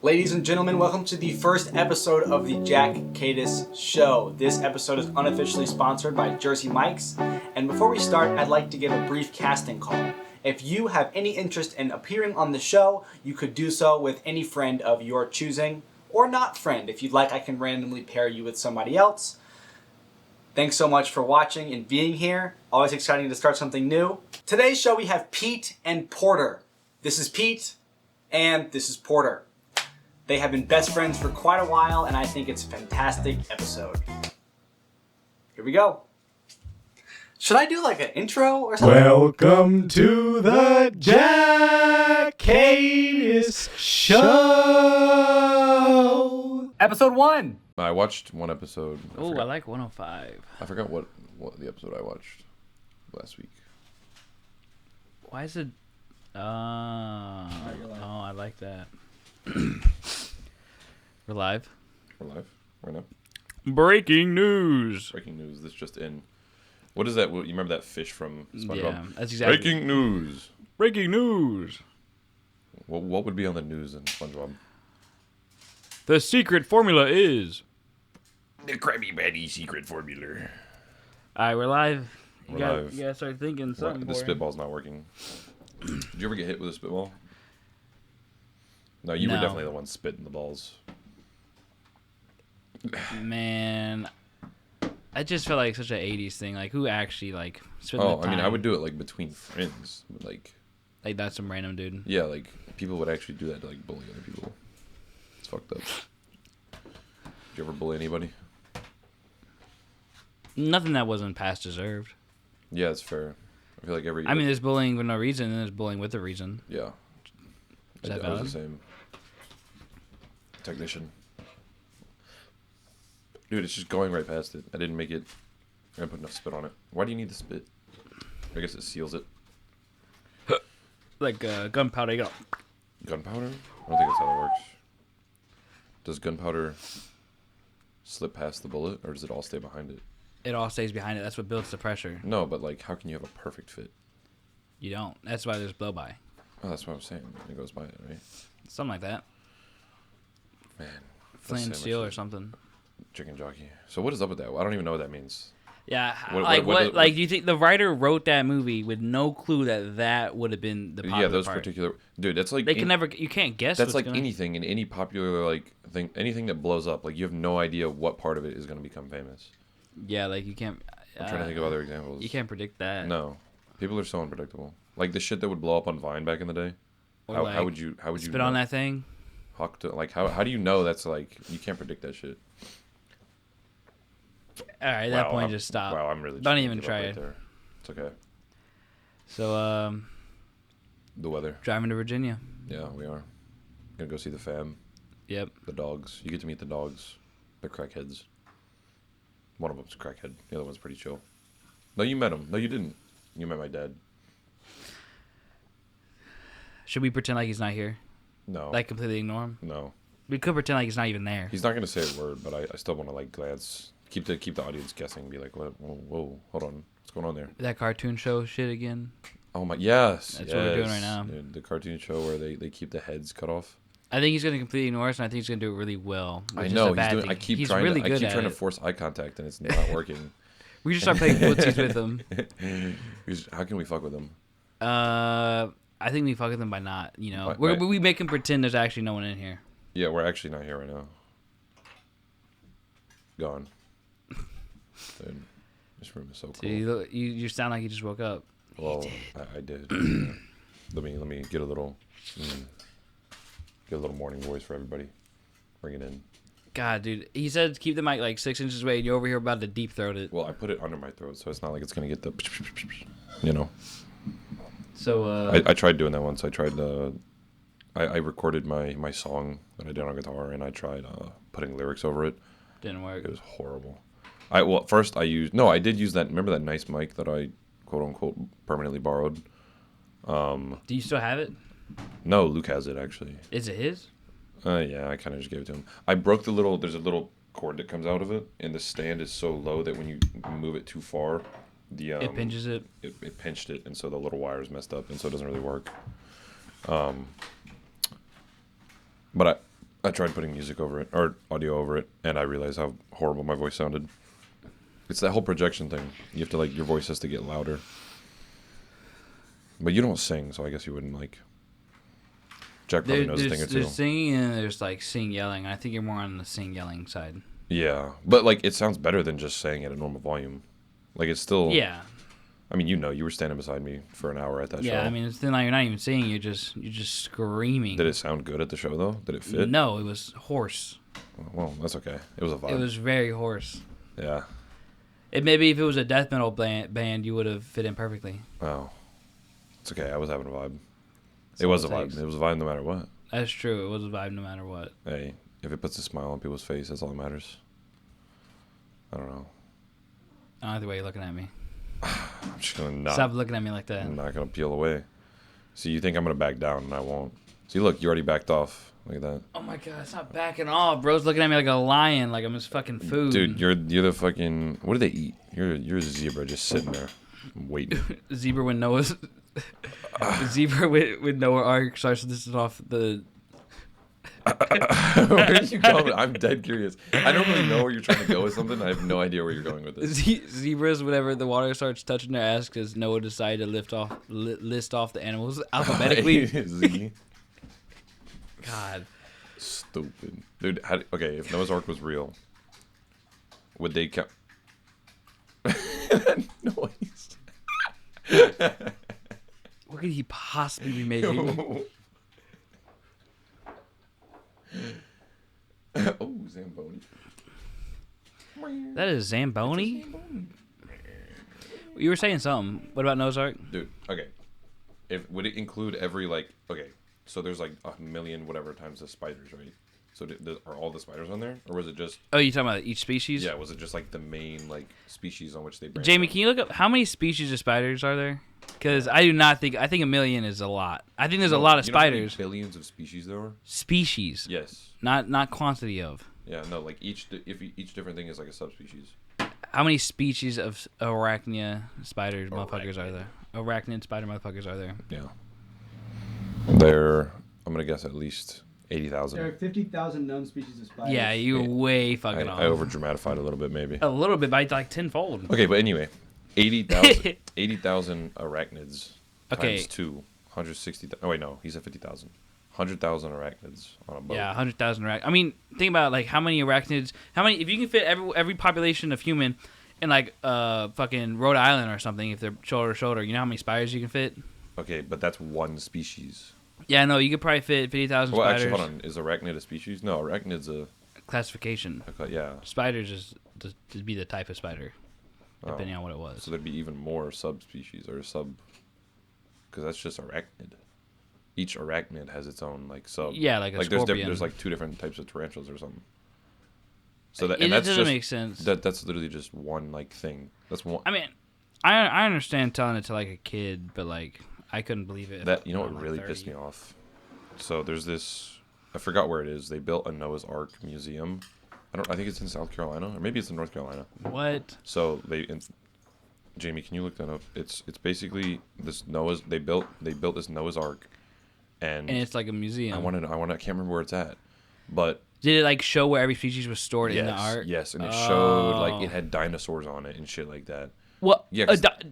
Ladies and gentlemen, welcome to the first episode of the JK1 show. This episode is unofficially sponsored by Jersey Mike's. And before we start, I'd like to give a brief casting call. If you have any interest in appearing on the show, you could do so with any friend of your choosing, or not friend. If you'd like, I can randomly pair you with somebody else. Thanks so much for watching and being here. Always exciting to start something new. Today's show we have Pete and Porter. This is Pete, and this is Porter. They have been best friends for quite a while, and I think it's a fantastic episode. Here we go. Should I do like an intro or something? Welcome to the JK1 show. Episode 1. I watched one episode. Oh, I like 105. I forgot what the episode I watched last week. Why is it... Oh, I like that. We're live. We're live right now. Breaking news. Breaking news. This just in. What is that? You remember that fish from SpongeBob? Yeah, that's exactly. Breaking news. Breaking news. What would be on the news in SpongeBob? The secret formula is... The Krabby Patty secret formula. All right, we're live. We're live. You gotta start thinking something. The spitball's not working. Did you ever get hit with a spitball? No, you were definitely the one spitting the balls. Man, I just felt like such an 80s thing. Like, who actually, like, spent the time? I mean, I would do it, like, between friends. But, like, that's some random dude. yeah, like, people would actually do that to, like, bully other people. It's fucked up. Did you ever bully anybody? Nothing that wasn't past deserved. Yeah, it's fair. I feel like I mean, there's bullying for no reason, and there's bullying with a reason. Yeah. Is that I was valid? the same. Technician. Dude, it's just going right past it. I didn't make it. I didn't put enough spit on it. Why do you need the spit? I guess it seals it. Like gunpowder, you go. Gunpowder? I don't think that's how that works. Does gunpowder slip past the bullet, or does it all stay behind it? It all stays behind it. That's what builds the pressure. No, but like, how can you have a perfect fit? You don't. That's why there's blow by. Oh, that's what I'm saying. It goes by it, right? Something like that. Man. Flint and steel or something. Chicken jockey. So what is up with that? I don't even know what that means. Yeah, What do you think the writer wrote that movie with no clue that would have been the popular those part? particular... Dude, that's like... You can't guess. That's like anything in any popular, like, thing, anything that blows up. Like, you have no idea what part of it is going to become famous. Yeah, like, you can't... I'm trying to think of other examples. You can't predict that. No. People are so unpredictable. Like, the shit that would blow up on Vine back in the day. How would you spit know? on that thing? How do you know that's, like... You can't predict that shit. All right, at that point, just stop. Wow, I'm really... Don't even try right it. there. It's okay. So, The weather. driving to Virginia. Yeah, we are. Gonna go see the fam. Yep. The dogs. You get to meet the dogs. They're crackheads. One of them's a crackhead. The other one's pretty chill. No, you met him. No, you didn't. You met my dad. Should we pretend like he's not here? No. Like, completely ignore him? No. We could pretend like he's not even there. He's not gonna say a word, but I still want to like glance, keep the audience guessing, be like, what? Whoa, hold on, what's going on there? That cartoon show shit again? Oh my, yes, That's what we're doing right now. Dude, the cartoon show where they keep the heads cut off. I think he's gonna completely ignore us, and I think he's gonna do it really well. I know he's doing. I keep trying to it. force eye contact, and it's not working. We should start playing footsies with him. How can we fuck with him? I think we fuck with him by not. We make him pretend there's actually no one in here. Yeah, we're actually not here right now. Gone. Dude, this room is so cool. Dude, you sound like you just woke up. Well, I did. Let me get a little morning voice for everybody. Bring it in. God, dude, he said keep the mic like 6 inches away, and you're over here about to deep throat it. Well, I put it under my throat, so it's not like it's gonna get the, you know. So I tried doing that once. I tried I recorded my song that I did on guitar, and I tried putting lyrics over it. Didn't work. It was horrible. I did use that. Remember that nice mic that I quote unquote permanently borrowed? Do you still have it? No, Luke has it actually. Is it his? Yeah, I kind of just gave it to him. I broke there's a little cord that comes out of it, and the stand is so low that when you move it too far, it pinches it. It pinched it, and so the little wire is messed up, and so it doesn't really work. But I tried putting music over it, or audio over it, and I realized how horrible my voice sounded. It's that whole projection thing. You have to, like, your voice has to get louder. But you don't sing, so I guess you wouldn't, like... Jack probably knows a thing or two. There's singing and there's, like, sing-yelling. I think you're more on the sing-yelling side. Yeah, but, like, it sounds better than just saying at a normal volume. Like, it's still... Yeah. I mean, you were standing beside me for an hour at that show. Yeah, I mean, it's then like you're not even singing. You're just screaming. Did it sound good at the show, though? Did it fit? No, it was hoarse. Well, that's okay. It was a vibe. It was very hoarse. Yeah. It maybe if it was a death metal band, you would have fit in perfectly. Oh. It's okay. I was having a vibe. That's It was a all it vibe. takes. It was a vibe no matter what. That's true. It was a vibe no matter what. Hey, if it puts a smile on people's face, that's all that matters. I don't know. I don't like the way you're looking at me. I'm just gonna not. Stop looking at me like that. I'm not gonna peel away. See, you think I'm gonna back down, and I won't. See, look, you already backed off. Look at that. Oh my god, stop backing off. Bro's looking at me like a lion, like I'm his fucking food. Dude, you're the fucking. What do they eat? You're a zebra just sitting there, waiting. Zebra with Noah's. Zebra with Noah Ark starts listing off the. Where are you going? I'm dead curious. I don't really know where you're trying to go with something. I have no idea where you're going with this. Zebras, whenever the water starts touching their ass, because Noah decided to list off the animals alphabetically. Z. God. Stupid. Dude, okay, if Noah's Ark was real, would they count... that noise. What could he possibly be making? Oh, Zamboni. That is Zamboni? You were saying something. What about Noah's Ark? Dude, okay. Would it include every, like... Okay, so there's like 1,000,000 whatever times the spiders, right? So are all the spiders on there? Or was it just... Oh, you talking about each species? Yeah, was it just like the main, like, species on which they branch Jamie, out? can you look up how many species of spiders are there? Because I do not think... I think 1,000,000 is a lot. I think there's a lot of You know how many spiders. billions of species there are? Species. Yes. Not quantity of. Yeah, no, like each different thing is like a subspecies. How many species of arachnia spiders motherfuckers are there? Arachnid spider motherfuckers are there? Yeah. I'm gonna guess at least There are 80,000. 50,000 known species of spiders. Yeah, you were way fucking off. I over dramatified a little bit, maybe. A little bit, by like tenfold. Okay, but anyway, 80,000 arachnids Okay. times 2, 160,000. Oh wait, no, he said 50,000. 100,000 arachnids on a boat. Yeah, 100,000 I mean, think about like how many arachnids. How many? If you can fit every population of human in like fucking Rhode Island or something, if they're shoulder to shoulder, you know how many spiders you can fit? Okay, but that's one species. Yeah, no, you could probably fit 50,000 Well, spiders. actually, hold on. Is arachnid a species? No, arachnid's a... Classification. Okay, yeah. Spiders is to be the type of spider, depending on what it was. So there'd be even more subspecies or sub... Because that's just arachnid. Each arachnid has its own, like, sub... Yeah, like a there's scorpion. there's like 2 different types of tarantulas or something. So It doesn't make sense. That's literally just one, like, thing. That's one... I mean, I understand telling it to like a kid, but like I couldn't believe it. That, you know I'm, what like, really 30. pissed me off? So there's this... I forgot where it is. They built a Noah's Ark museum. I think it's in South Carolina, or maybe it's in North Carolina. What? So Jamie, can you look that up? It's basically this Noah's. They built this Noah's Ark, and And it's like a museum. I can't remember where it's at, but Did it like show where every species was stored in the art? yes, and it showed like Oh. it had dinosaurs on it and shit like that. What? Yeah,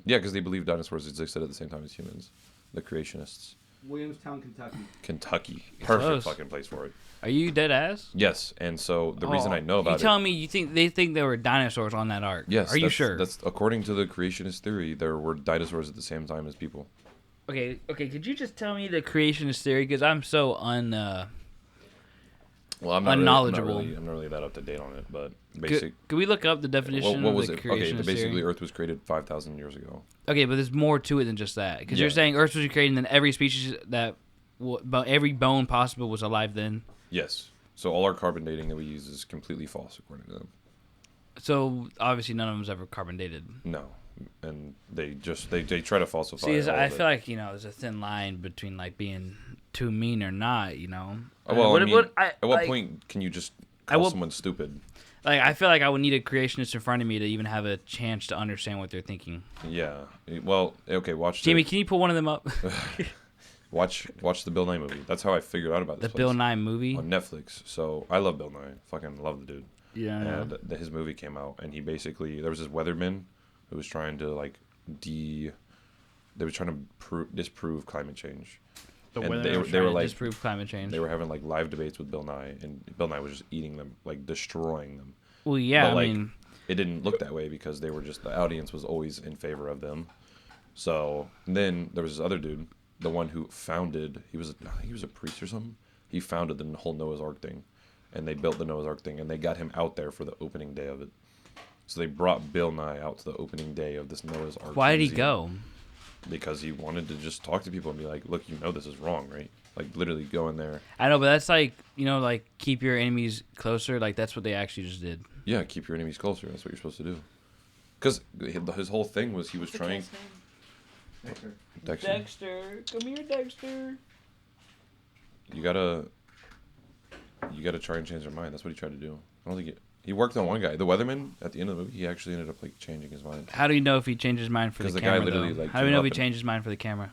because they believe dinosaurs existed at the same time as humans, the creationists. Williamstown, Kentucky. Kentucky, perfect Close. fucking place for it. Are you dead ass? Yes, and so the reason I know You about it. telling me they think there were dinosaurs on that ark? Yes, Are you that's- sure? That's according to the creationist theory. There were dinosaurs at the same time as people. Okay. Could you just tell me the creationist theory? Because I'm so Well, I'm not unknowledgeable. I'm not really that up to date on it, but basic. Could we look up the definition What of was the it? creationist Okay, basically, theory? Earth was created 5,000 years ago. Okay, but there's more to it than just that. Because you're Yeah. saying Earth was created, and then every species every bone possible was alive then. Yes. So all our carbon dating that we use is completely false, according to them. So obviously none of them's ever carbon dated. No, and they try to falsify. See, all I of it. feel like there's a thin line between like being too mean or not. Well, at what like, point can you just call someone stupid? Like, I feel like I would need a creationist in front of me to even have a chance to understand what they're thinking. Yeah. Well, okay. Watch. Jamie, can you pull one of them up? Watch the Bill Nye movie. That's how I figured out about The this Bill place. Nye movie. On Netflix. So I love Bill Nye. Fucking love the dude. Yeah. I know. And his movie came out, and he basically there was this weatherman who was trying to like they were trying to disprove climate change. The and weather they was were trying to like disprove climate change. they were having like live debates with Bill Nye, and Bill Nye was just eating them, like destroying them. Well, yeah. But, like, I mean, it didn't look that way because they were just the audience was always in favor of them. So then there was this other dude, the one who founded. He was a priest or something. He founded the whole Noah's Ark thing, and they built the Noah's Ark thing, and they got him out there for the opening day of it. So they brought Bill Nye out to the opening day of this Noah's Ark. why did he museum go? Because he wanted to just talk to people and be like, "Look, this is wrong, right?" Like literally go in there. I know, but that's like like keep your enemies closer. Like that's what they actually just did. Yeah, keep your enemies closer. That's what you're supposed to do. Because his whole thing was he was trying. Dexter. Dexter, come here, Dexter. You gotta try and change their mind. That's what he tried to do. I don't think he worked on one guy. The weatherman at the end of the movie, he actually ended up like changing his mind. How do you know if he changed his mind for the 'Cause the camera? guy literally, though? like, How do we came know if up he and- changed his mind for the camera?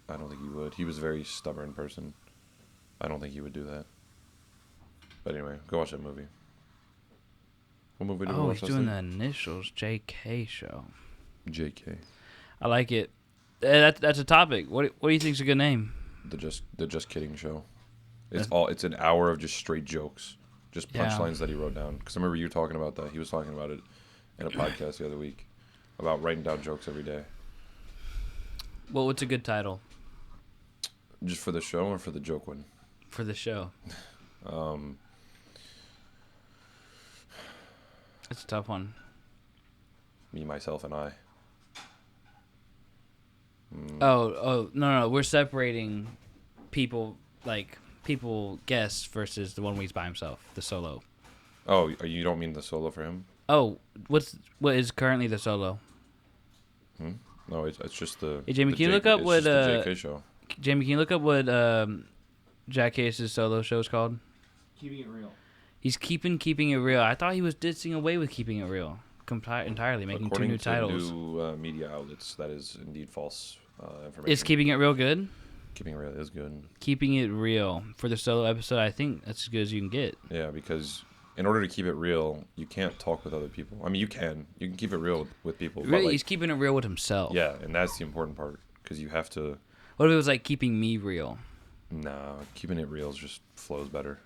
I don't think he would. He was a very stubborn person. I don't think he would do that. But anyway, go watch that movie. What movie did we Oh, watch he's last doing the night? initials JK show. JK. I like it. That's a topic. What do you think's a good name? The just kidding show. It's an hour of just straight jokes, just Yeah. punchlines that he wrote down. Because I remember you talking about that. He was talking about it in a podcast the other week about writing down jokes every day. Well, what's a good title Just for the show or for the joke one? for the show? It's a tough one. Me, myself, and I. Oh no, we're separating people guests versus the one where he's by himself, the solo. Oh, you don't mean the solo for him? Oh, what is currently the solo? No, it's just the. Hey, Jamie, the can you look up it's what, just the JK show? Jamie, can you look up what Jackkadis' solo show is called? Keeping it real. He's keeping it real. I thought he was dissing away with keeping it real entirely, making According two new titles. to new media outlets, that is indeed false information. Is keeping it real good? Keeping it real is good. Keeping it real for the solo episode, I think that's as good as you can get. Yeah, because in order to keep it real, you can't talk with other people. I mean, you can keep it real with people. Really, but he's keeping it real with himself. yeah, and that's the important part because you have to. What if it was like keeping me real? Nah, keeping it real just flows better.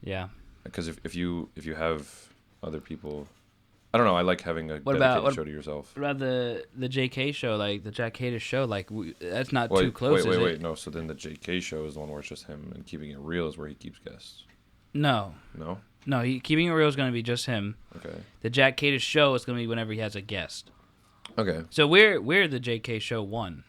Yeah. Because if you have other people, I don't know. I like having a What dedicated about show to yourself. What about the JK show, like the Jackkadis show? Like that's not too Wait, close, is wait. it? No, so then the JK show is the one where it's just him, and keeping it real is where he keeps guests. No, No. keeping it real is going to be just him. Okay. The Jackkadis show is going to be whenever he has a guest. Okay. So we're the JK show 1.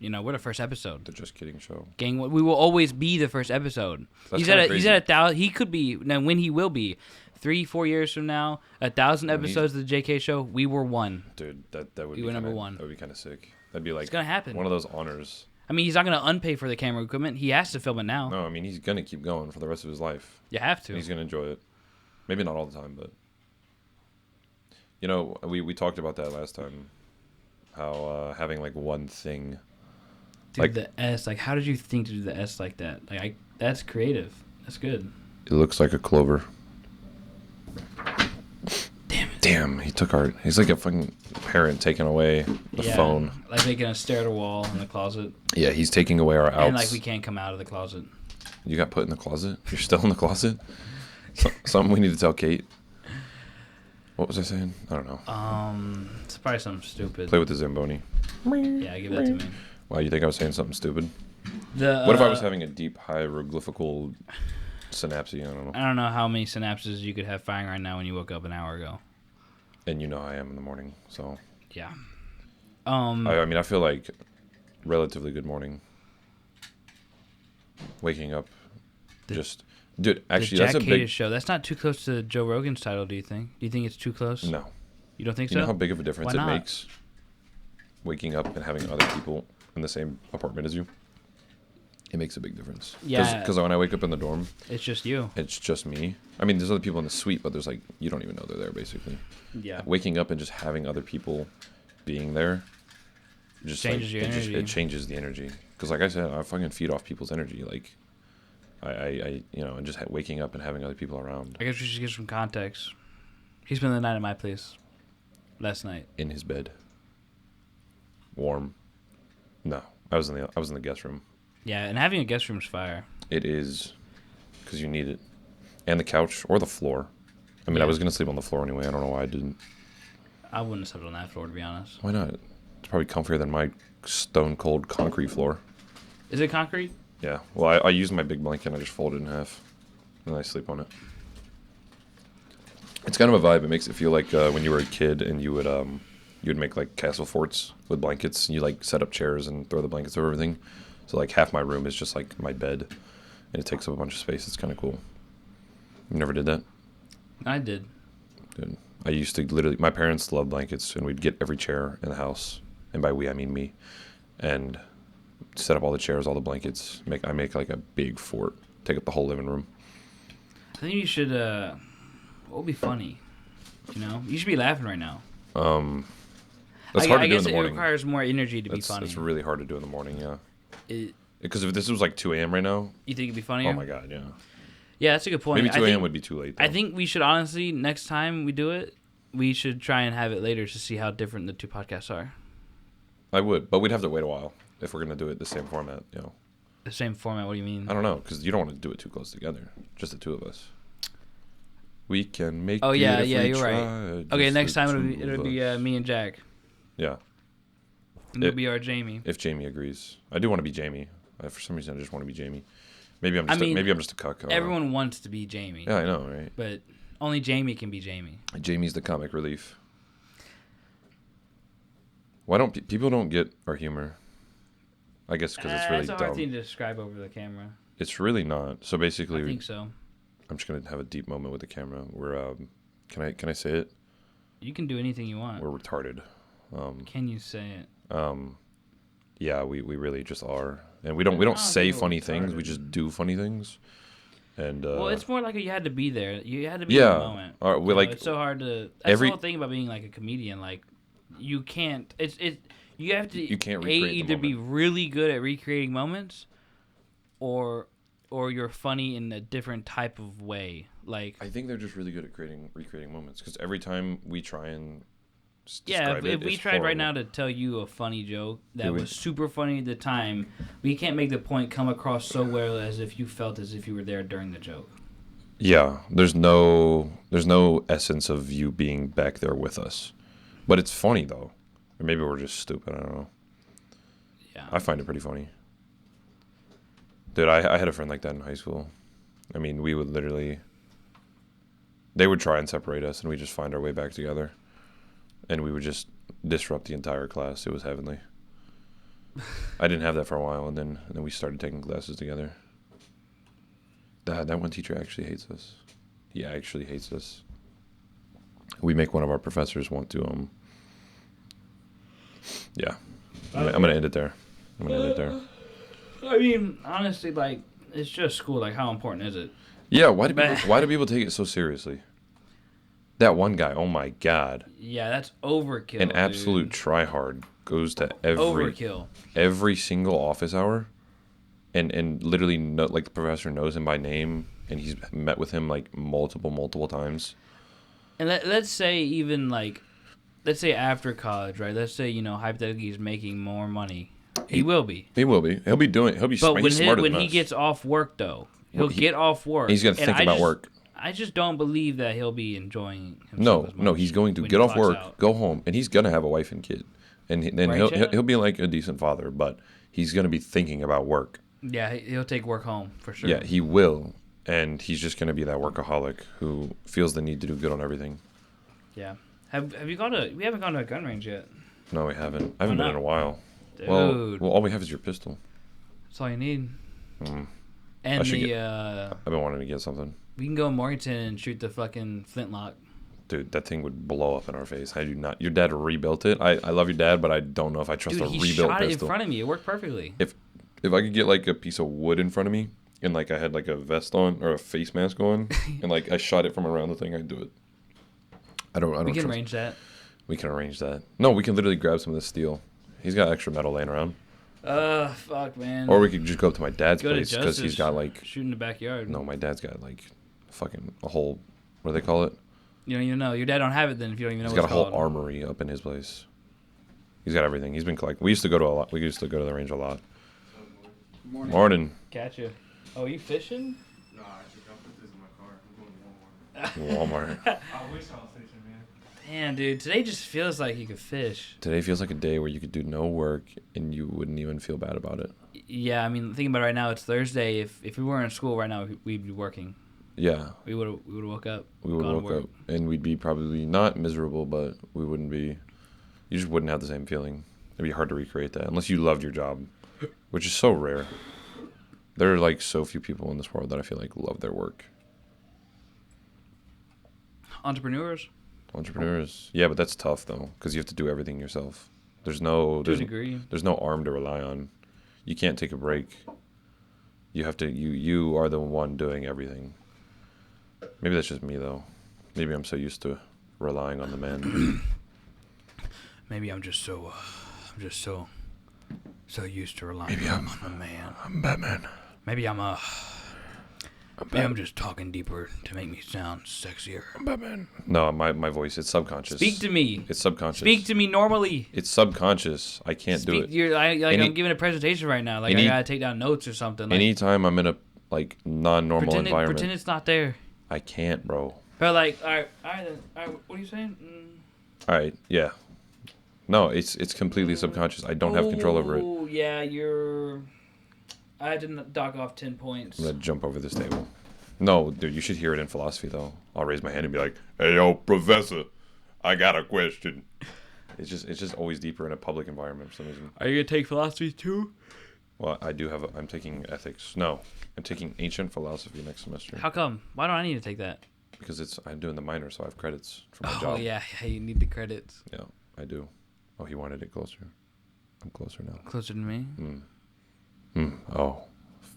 We're the first episode. The Just Kidding show. Gang, we will always be the first episode. That's He's kinda at crazy. 1,000. He could be now. When he will be, 3-4 years from now, 1,000 When he's- episodes of the JK show. We were 1. Dude, that would You be were number kinda, 1. That would be kind of sick. That'd be like It's gonna happen. one of those honors. I mean, he's not gonna unpay for the camera equipment. He has to film it now. No, I mean he's gonna keep going for the rest of his life. You have to. And he's gonna enjoy it. Maybe not all the time, but we talked about that last time. How having like one thing. Dude, like- the S. Like, how did you think to do the S like that? Like, that's creative. That's good. It looks like a clover. Damn it. Damn, he's like a fucking parent taking away the phone. Like making us stare at a wall in the closet. Yeah, he's taking away our outs. And like we can't come out of the closet. You got put in the closet? You're still in the closet? Something we need to tell Kate. What was I saying? I don't know. It's probably something stupid. Play with the Zamboni. Yeah, give that to me. Wow, you think I was saying something stupid? The What if I was having a deep hieroglyphical synapse? I don't know. I don't know how many synapses you could have firing right now when you woke up an hour ago. And you know how I am in the morning, so Yeah. I mean I feel like relatively good morning. Waking up, dude. Actually, the that's a Jackkadis big show. That's not too close to Joe Rogan's title. Do you think? Do you think it's too close? no. You don't think You so? know how big of a difference Why it not? makes waking up and having other people in the same apartment as you? It makes a big difference. Yeah. Because when I wake up in the dorm, It's just you. it's just me. I mean, there's other people in the suite, but there's like you don't even know they're there basically. Yeah. Waking up and just having other people being there, just Changes your energy. It changes the energy. Because like I said, I fucking feed off people's energy. Like, I and just waking up and having other people around. I guess we should give some context. He spent the night at my place last night. In his bed. Warm. No, I was in the guest room. Yeah, and having a guest room is fire. It is, because you need it, and the couch or the floor. I mean, I was gonna sleep on the floor anyway. I don't know why I didn't. I wouldn't have slept on that floor, to be honest. Why not? It's probably comfier than my stone cold concrete floor. Is it concrete? Yeah. Well, I use my big blanket and I just fold it in half, and I sleep on it. It's kind of a vibe. It makes it feel like when you were a kid and you would make like castle forts with blankets, and you like set up chairs and throw the blankets over everything. So like half my room is just like my bed, and it takes up a bunch of space. It's kind of cool. You never did that? I did. Dude, I used to literally. My parents love blankets, and we'd get every chair in the house, and by we I mean me, and set up all the chairs, all the blankets. I make like a big fort. Take up the whole living room. I think you should. What would be funny? You know, you should be laughing right now. That's hard to do in guess the morning. It requires more energy to be funny. It's really hard to do in the morning, yeah. It, Because if this was like 2 a.m. right now, you think it'd be funnier? oh my god, yeah. Yeah, that's a good point. Maybe 2 a.m. would be too late, though. I think we should honestly, next time we do it, we should try and have it later to see how different the two podcasts are. I would, but we'd have to wait a while if we're going to do it the same format, you know. The same format, what do you mean? I don't know, because you don't want to do it too close together. Just the two of us. We can make Oh, yeah, it if we you're try, right. Okay, just next the time two it'll of be us. me and Jack. Yeah, And you'll be our Jamie. if Jamie agrees. I do want to be Jamie. For some reason, I just want to be Jamie. Maybe I'm just a cuck. Everyone wants to be Jamie. Yeah, I know, right? But only Jamie can be Jamie. Jamie's the comic relief. Why don't people don't get our humor? I guess because it's really That's a hard dumb. thing to describe over the camera. It's really not. So basically, I think so. I'm just gonna have a deep moment with the camera. We're can I say it? You can do anything you want. We're retarded. Can you say it? Yeah, we really just are, and we don't say think we're funny things. We retarded. just do funny things. And Well, it's more like you had to be there. You had to be in yeah, the moment. we like It's so hard to. That's every- the whole thing about being like a comedian. Like, you can't. You have to. You can't recreate the either be moment. really good at recreating moments, or you're funny in a different type of way. Like, I think they're just really good at recreating moments because every time we try and yeah, describe if we it's tried right horrible. now to tell you a funny joke that Do we? was super funny at the time, we can't make the point come across so well as if you felt as if you were there during the joke. Yeah, there's no essence of you being back there with us, but it's funny though, or maybe we're just stupid. I don't know. Yeah. I find it pretty funny. Dude, I had a friend like that in high school. I mean, we would literally. They would try and separate us, and we just find our way back together, and we would just disrupt the entire class. It was heavenly. I didn't have that for a while, and then we started taking classes together. That one teacher actually hates us. He actually hates us. We make one of our professors want to. Yeah, I'm gonna end it there. I mean, honestly, like, it's just school. Like, how important is it? Yeah, why do people take it so seriously? That one guy, oh my god, Yeah, that's overkill. an absolute dude. tryhard, goes to Overkill. every single office hour, and literally like the professor knows him by name, and he's met with him like multiple times. And let's say even like, let's say after college, right? Let's say, hypothetically he's making more money. He will be. He will be. He'll be doing. He'll be. But He's smarter when than he us. gets off work, though, he'll Well, get off work. He's gonna and think about work. I just don't believe that he'll be enjoying himself No, as no, much he's going to when get he off clocks work, out. go home, and he's gonna have a wife and kid, and then Right, Chad? he'll be like a decent father, but he's gonna be thinking about work. Yeah, he'll take work home for sure. Yeah, he will, and he's just gonna be that workaholic who feels the need to do good on everything. Yeah. Have you gone to? We haven't gone to a gun range yet. No, we haven't. I haven't been not? in a while. Dude, Well, all we have is your pistol. that's all you need. Mm. And I should the I've been wanting to get something. we can go in Morganton and shoot the fucking flintlock. Dude, that thing would blow up in our face. I do not. Your dad rebuilt it. I love your dad, but I don't know if I trust Dude, a he rebuilt shot it in pistol. front of me. It worked perfectly. If I could get like a piece of wood in front of me and like I had like a vest on or a face mask on and like I shot it from around the thing, I'd do it. I don't We can trust. arrange that. We can arrange that. No, we can literally grab some of this steel. He's got extra metal laying around. Fuck, man. Or we could just go up to my dad's Go to place because he's Justice. got like Shoot in the backyard. no, my dad's got like fucking a whole what do they call it? You don't even know. Your dad don't have it then if you don't even know He's what got it's a whole called. armory up in his place. He's got everything. He's been collecting. We used to go to a lot. We used to go to the range a lot. Morning. Catch you. Oh, you fishing? No, I put this in my car. I'm going to Walmart. I wish I was fishing, man. Damn, dude. Today just feels like you could fish. Today feels like a day where you could do no work and you wouldn't even feel bad about it. Yeah, I mean, thinking about it right now, it's Thursday. If we were in school right now, we'd be working. Yeah. We would have woke up. We would gone to woke work. up and we'd be probably not miserable, but we wouldn't be. You just wouldn't have the same feeling. It'd be hard to recreate that unless you loved your job, which is so rare. There are like so few people in this world that I feel like love their work. Entrepreneurs? Entrepreneurs, yeah, but that's tough though because you have to do everything yourself. There's no To a degree. there's no arm to rely on. You can't take a break. You have to. You are the one doing everything. Maybe that's just me though. Maybe I'm so used to relying on the man. Maybe I'm just so used to relying Maybe on a man. I'm Batman. Maybe I'm just talking deeper to make me sound sexier. I'm Batman. No, my voice. It's subconscious. Speak to me. It's subconscious. Speak to me normally. It's subconscious. I can't do it. I'm giving a presentation right now. Like I gotta take down notes or something. Like, Anytime I'm in a like non-normal environment, pretend it's not there. I can't, bro. But like, all right, then. All right, what are you saying? All right, yeah. No, it's completely subconscious. I don't have control over it. Oh yeah, I had to dock off 10 points. I'm gonna jump over this table. No, dude, you should hear it in philosophy though. I'll raise my hand and be like, "Hey, yo, professor, I got a question." It's just always deeper in a public environment for some reason. Are you gonna take philosophy too? Well, I do have. I'm taking ethics. No, I'm taking ancient philosophy next semester. How come? Why don't I need to take that? Because I'm doing the minor, so I have credits for my Oh job. yeah, you need the credits. Yeah, I do. Oh, he wanted it closer. I'm closer now. Closer to me. Oh,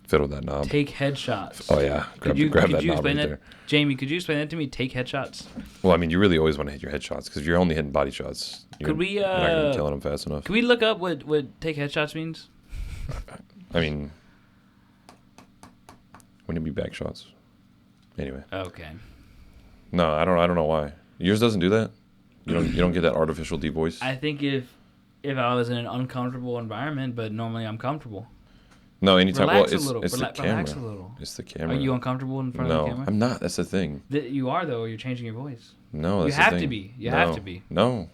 fiddle that knob. Take headshots. Oh yeah, grab Could you that knob explain right that, there. Jamie? Could you explain that to me? Take headshots. Well, I mean, you really always want to hit your headshots because if you're only hitting body shots, you're not gonna be killing them fast enough. Can we look up what take headshots means? I mean, wouldn't it be back shots? Anyway, Okay. no, I don't know why. Yours doesn't do that. You don't get that artificial deep voice. I think if I was in an uncomfortable environment, but normally I'm comfortable. No, anytime. Relax Well, a little. it's the camera. Relax a little. It's the camera. Are you uncomfortable in front of the camera? I'm not. That's the thing. You are though. Or you're changing your voice. No, that's You have the to thing. be. You have to be. No,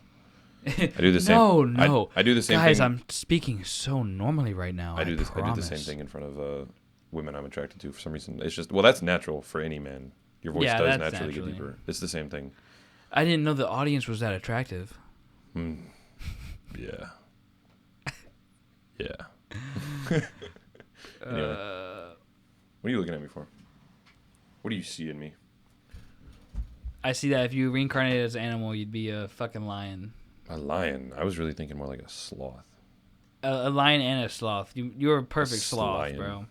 I do the same. No. I do the same Guys, thing. I'm speaking so normally right now. I do the same thing in front of women I'm attracted to for some reason. It's just that's natural for any man. Your voice Yeah, does that's naturally naturally. get deeper. It's the same thing. I didn't know the audience was that attractive. Yeah. Yeah. Anyway. What are you looking at me for? What do you see in me? I see that if you reincarnated as an animal, you'd be a fucking lion. A lion. I was really thinking more like a sloth. A lion and a sloth. You're a perfect sloth, lion. bro.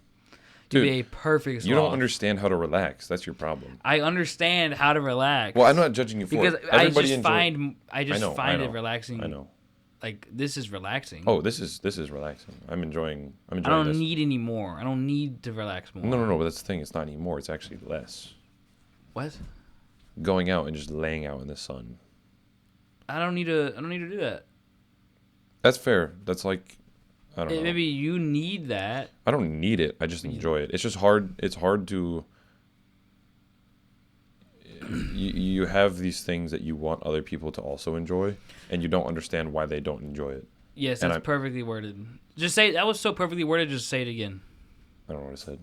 Dude, You'd be a perfect sloth. you don't understand how to relax. That's your problem. I understand how to relax. Well, I'm not judging you for because it. I Everybody just enjoy- find I know. it relaxing. I know. Like this is relaxing. Oh, this is relaxing. I'm enjoying I don't this. need any more. I don't need to relax more. No, but that's the thing. It's not anymore. It's actually less. What? Going out and just laying out in the sun. I don't need to do that. That's fair. That's like, I don't know. Maybe you need that. I don't need it. I just enjoy it. It's just hard. It's hard to. You have these things that you want other people to also enjoy, and you don't understand why they don't enjoy it. Yes, And that's perfectly worded. Just say that was so perfectly worded. Just say it again. I don't know what I said.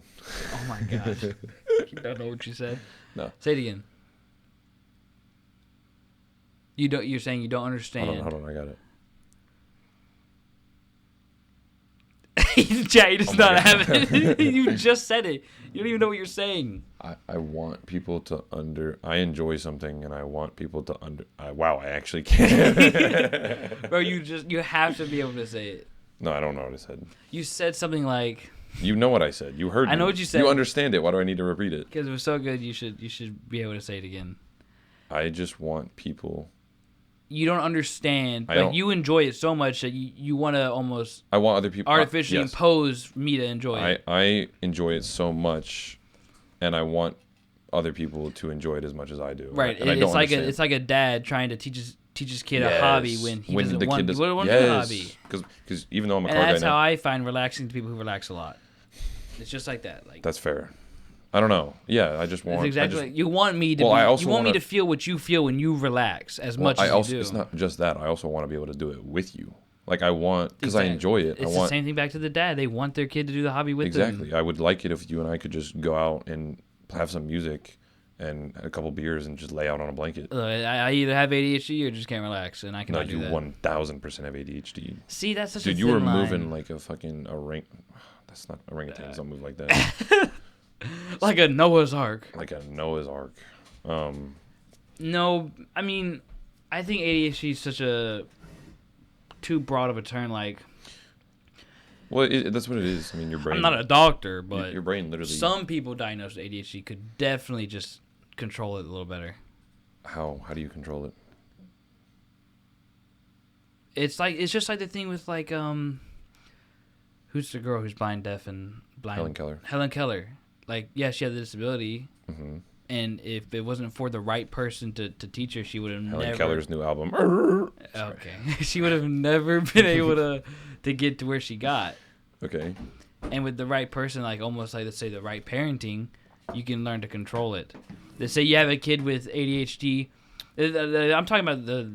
Oh my gosh. You don't know what you said? No. Say it again. You're saying you don't understand. Hold on. I got it. Jay does Oh my not God. have it. You just said it. You don't even know what you're saying. I want people to I enjoy something, and I want people to wow, I actually can. Bro, you have to be able to say it. No, I don't know what I said. You said something like, You know what I said. You heard me. I know what you said. You understand it. Why do I need to repeat it? because it was so good, you should be able to say it again. I just want people you don't understand. I Like don't- you enjoy it so much that you want to almost I want other people artificially yes. impose me to enjoy it. I enjoy it so much, and I want other people to enjoy it as much as I do. Right. And I It's don't like understand. it's like a dad trying to teach his kid a hobby when he doesn't want to do a hobby. Because even though I'm a And car guy that's how now, I find relaxing to people who relax a lot. It's just like that. Like that's fair. I don't know. Yeah, I just want. it's exactly I just, like you want me to. Well, I you also want me wanna- to feel what you feel when you relax as much I as also, you do. It's not just that. I also want to be able to do it with you. Like I want, because I enjoy it. It's I the want same thing back to the dad. They want their kid to do the hobby with them. exactly. I would like it if you and I could just go out and have some music and a couple beers and just lay out on a blanket. I either have ADHD or just can't relax, and I No, cannot do you that. 1,000% have ADHD. See, that's such Dude, a you thin were line. moving like a fucking orang. That's not orangutans. Don't move like that. like a Noah's Ark. Like a Noah's Ark. No, I mean, I think ADHD is such a too broad of a term. Like, Well, that's what it is. I mean, your brain. I'm not a doctor, but your brain literally. some people diagnosed with ADHD could definitely just control it a little better. How do you control it? It's just like the thing with like who's the girl who's blind, deaf, and blind? Helen Keller. Helen Keller. Like, yeah, she had the disability, Mm-hmm. and if it wasn't for the right person to teach her, she would have Helen never. Keller's new album. Okay, she would have never been able to get to where she got. Okay. And with the right person, like almost like let's say the right parenting, you can learn to control it. Let's say you have a kid with ADHD. I'm talking about the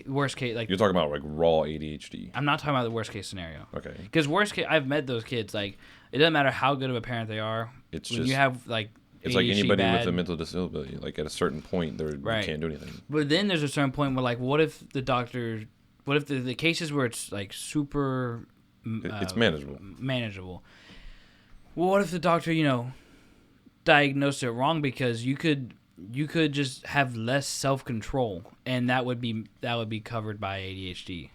worst case. Like You're talking about like raw ADHD. I'm not talking about the worst case scenario. Okay. Because worst case, I've met those kids. Like it doesn't matter how good of a parent they are. It's when just you have like it's ADHD like anybody bad, with a mental disability. Like at a certain point, you Right. can't do anything. But then there's a certain point where like, what if the doctor, what if the cases where it's like super, It's manageable. manageable. Well, what if the doctor, diagnosed it wrong because you could just have less self control, and that would be covered by ADHD.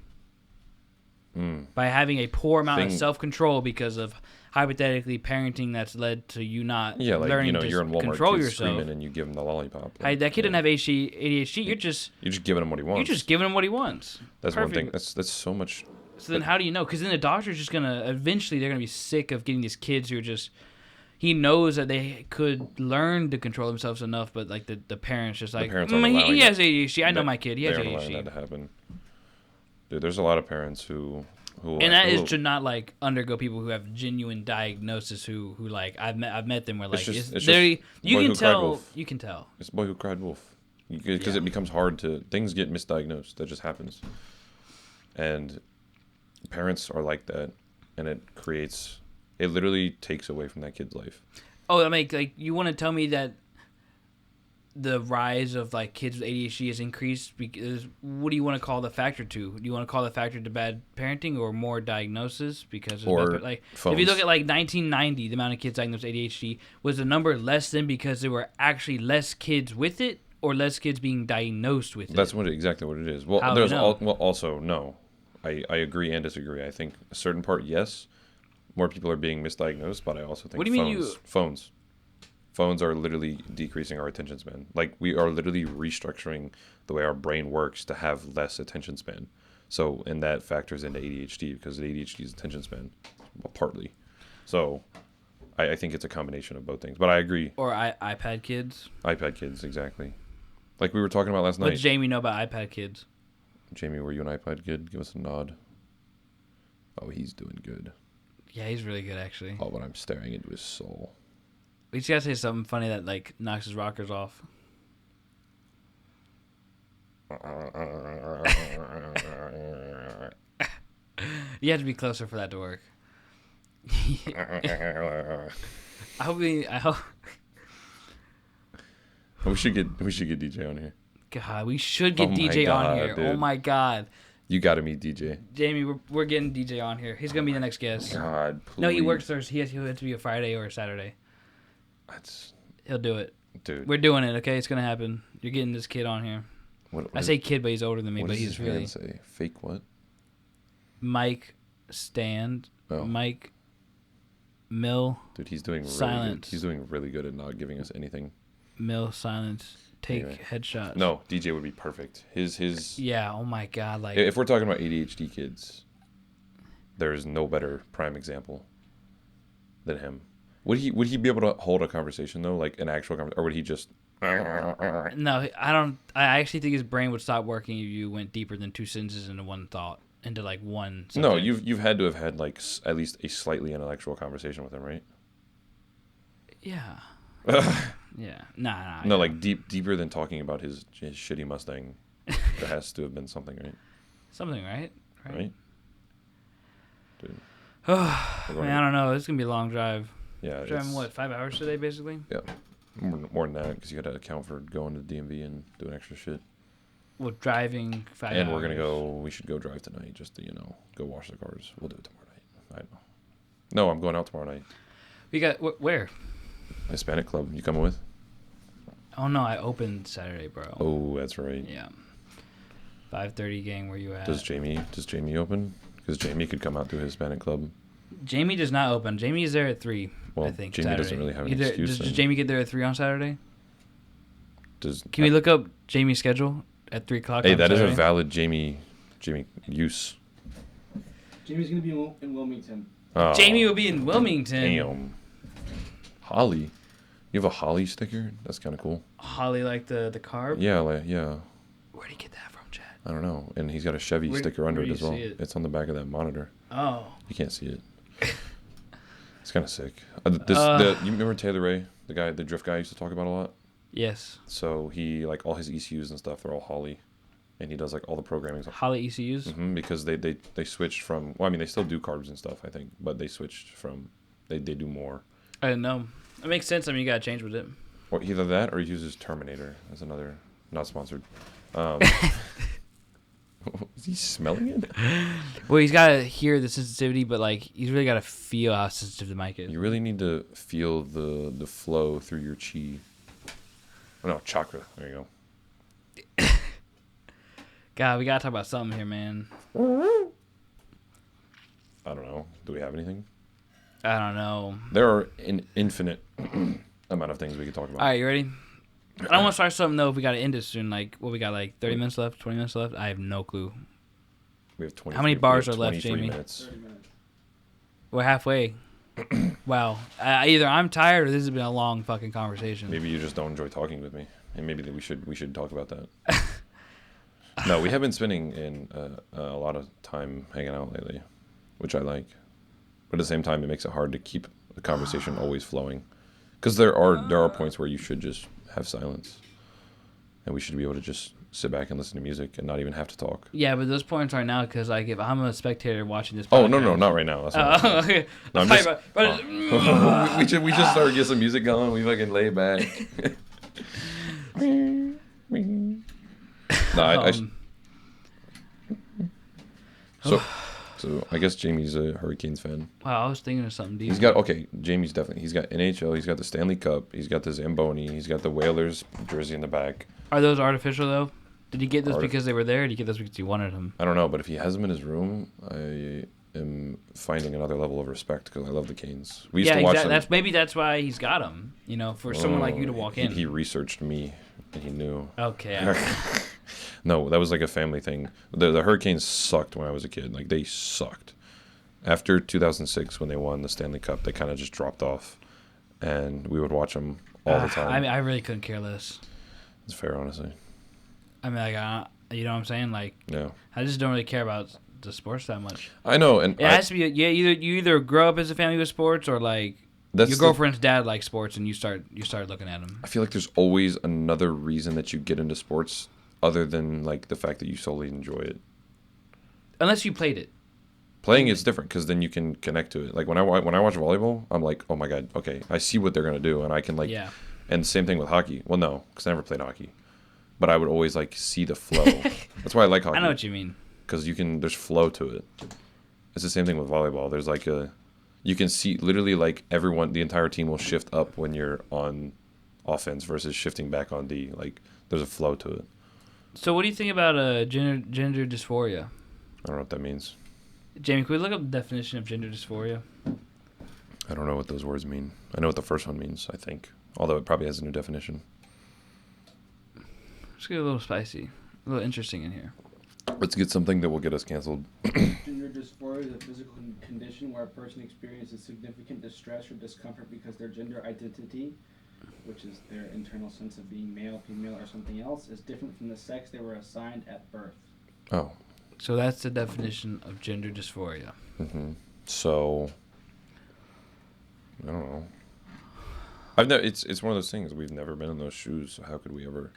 By having a poor amount of self control because of hypothetically parenting that's led to you not learning to you're in Walmart, control kids yourself. screaming and you give him the lollipop. Hey, that kid didn't have ADHD. You're just giving him what he wants. You're just giving him what he wants. That's Perfect. one thing. That's so much. So then how do you know? Because then the doctor's just gonna eventually they're gonna be sick of getting these kids who are just. He knows that they could learn to control themselves enough, but like the parents just like parents aren't allowing he has that. ADHD. I know my kid. He has They aren't allowing ADHD. that to happen. Dude, there's a lot of parents who And that is to not like undergo people who have genuine diagnosis who like I've met them where like just- it's it's they just you boy can who cried tell wolf. you can tell. It's the boy who cried wolf. Because Yeah. it becomes hard to things get misdiagnosed. That just happens. And parents are like that, and it literally takes away from that kid's life. Oh, I mean, like you want to tell me that the rise of like kids with ADHD has increased because what do you want to call the factor to? Do you want to call the factor to bad parenting or more diagnosis because of Or like phones. if you look at like 1990, the amount of kids diagnosed with ADHD was the number less than because there were actually less kids with it or less kids being diagnosed with That's it. exactly what it is. Well, How do you there's know? also no. I agree and disagree. I think a certain part, yes, more people are being misdiagnosed, but I also think What do you mean phones are literally decreasing our attention span. Like we are literally restructuring the way our brain works to have less attention span. So, and that factors into ADHD because ADHD is attention span, well, partly. So, I think it's a combination of both things. But I agree. Or iPad kids. iPad kids, exactly. Like we were talking about last What night. does Jamie know about iPad kids? Jamie, were you an iPad kid? Give us a nod. Oh, he's doing good. Yeah, he's really good actually. Oh, but I'm staring into his soul. We just gotta say something funny that like knocks his rockers off. You have to be closer for that to work. I hope. We should get DJ on here. God, we should get Oh my DJ on God, here. dude. Oh my God, You got to meet DJ. Jamie, we're getting DJ on here. He's gonna be the next guest. God, please. No, he works Thursday. He'll have to be a Friday or a Saturday. That's, He'll do it. dude. We're doing it. Okay, it's gonna happen. You're getting this kid on here. What I say kid, but he's older than me. what But does he's his hand really say? Fake what? Mike Stand. Oh. Mike Mill. Dude, he's doing really Silence. good. He's doing really good at not giving us anything. Mill Silence. take Anyway. headshots. No, DJ would be perfect. His. Yeah. Oh my God. Like. If we're talking about ADHD kids, there is no better prime example than him. Would he be able to hold a conversation though, like an actual conversation, or would he just? No, I don't. I actually think his brain would stop working if you went deeper than 2 sentences into one thought, into like one. No, subject. you've had to have had like at least a slightly intellectual conversation with him, right? Yeah. Yeah. Nah. No, like deeper than talking about his shitty Mustang. There has to have been something, right? Something, right? Right? Dude. Man, I don't know. This is gonna be a long drive. Yeah. Driving what, 5 hours today, basically? Yeah. More than that, because you got to account for going to the DMV and doing extra shit. Well, driving 5 hours. And we're gonna go. We should go drive tonight, just to go wash the cars. We'll do it tomorrow night. I know. No, I'm going out tomorrow night. We got where? Hispanic club. You coming with? Oh no, I opened Saturday, bro. Oh, that's right. Yeah. 5:30 gang. Where you at? Does Jamie open? Because Jamie could come out to Hispanic club. Jamie does not open. Jamie is there at 3. Well, I think Jamie Saturday. doesn't really have an excuse. Does Jamie get there at 3 on Saturday? Does Can we look up Jamie's schedule at 3 o'clock? Hey, on that is Saturday? a valid Jamie use. Jamie's gonna be in Wilmington. Oh, Jamie will be in Wilmington. Damn. Holly. You have a Holly sticker? That's kind of cool. Holly, like the carb. Yeah, yeah. Where'd he get that from, Chad? I don't know. And he's got a Chevy sticker under where it do as you well. see it? It's on the back of that monitor. Oh. You can't see it. It's kind of sick. You remember Taylor Ray, the drift guy I used to talk about a lot? Yes. So he, like, all his ECUs and stuff, they're all Holly. And he does, like, all the programming. Holly ECUs. Because they switched from, well, I mean, they still do carbs and stuff, I think, but they switched from, they do more. I didn't know. It makes sense. I mean, you gotta change with it. Or either that or he uses Terminator as another, not sponsored. Is he smelling it? Well, he's gotta hear the sensitivity, but like he's really gotta feel how sensitive the mic is. You really need to feel the flow through your chi. Oh, no, chakra. There you go. God, we gotta talk about something here, man. I don't know. Do we have anything? I don't know. There are an infinite amount of things we could talk about. All right, you ready? I don't want to start something though. If we gotta end it soon, like what we got, like 30 minutes left, 20 minutes left. I have no clue. We have 20. How many bars are left, Jamie? Minutes. 30 minutes. We're halfway. Wow. Either I'm tired or this has been a long fucking conversation. Maybe you just don't enjoy talking with me, and maybe we should talk about that. No, we have been spending a lot of time hanging out lately, which I like. But at the same time, it makes it hard to keep the conversation always flowing, because there are points where you should just have silence, and we should be able to just sit back and listen to music and not even have to talk. Yeah, but those points are now because like if I'm a spectator watching this. Oh no, not right now. That's not Oh, okay. No, I'm just- we should start get some music going. We fucking lay back. No, So I guess Jamie's a Hurricanes fan. Wow, I was thinking of something deep. Jamie's definitely. He's got NHL. He's got the Stanley Cup. He's got the Zamboni. He's got the Whalers jersey in the back. Are those artificial though? Did he get those Artif- because they were there? Or did he get those because he wanted them? I don't know, but if he has them in his room, I am finding another level of respect because I love the Canes. We used to watch them. That's why he's got them. You know, for someone like you to walk in. He researched me, and he knew. Okay. No, that was like a family thing. The Hurricanes sucked when I was a kid. Like, they sucked. After 2006, when they won the Stanley Cup, they kind of just dropped off, and we would watch them all the time. I mean, I really couldn't care less. It's fair, honestly. I mean, like, you know what I'm saying? Like, Yeah. I just don't really care about the sports that much. I know, and It has to be, you either grow up as a family with sports or like that's your girlfriend's dad likes sports and you start looking at them. I feel like there's always another reason that you get into sports other than like the fact that you solely enjoy it. Unless you played it. Playing is different because then you can connect to it. Like when I watch volleyball, I'm like, oh my god, okay, I see what they're gonna do, and I can like. Yeah. And the same thing with hockey. Well, no, because I never played hockey, but I would always like see the flow. That's why I like hockey. I know what you mean. Because there's flow to it. It's the same thing with volleyball. There's like you can see literally like the entire team will shift up when you're on offense versus shifting back on D. Like there's a flow to it. So what do you think about gender dysphoria? I don't know what that means. Jamie, can we look up the definition of gender dysphoria? I don't know what those words mean. I know what the first one means, I think. Although it probably has a new definition. Let's get a little spicy, a little interesting in here. Let's get something that will get us canceled. Gender dysphoria is a physical condition where a person experiences significant distress or discomfort because their gender identity, which is their internal sense of being male, female, or something else, is different from the sex they were assigned at birth. Oh. So that's the definition of gender dysphoria. Mm-hmm. So, I don't know. I've never. It's one of those things. We've never been in those shoes. So how could we ever?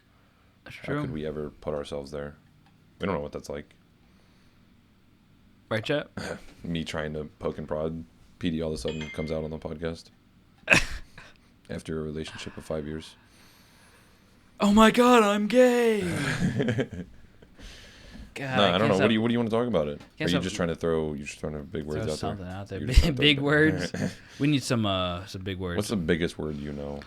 That's How true. could we ever put ourselves there? We don't know what that's like. Right, chat? Me trying to poke and prod. PD all of a sudden comes out on the podcast after a relationship of 5 years. Oh my God, I'm gay. God, No, I don't know. can't What do you want to talk about it? Are can't you stop- just trying to throw? You're just throwing big words throw out something there. out there. You're just trying Big, to throw words. We need some big words. What's the biggest word you know?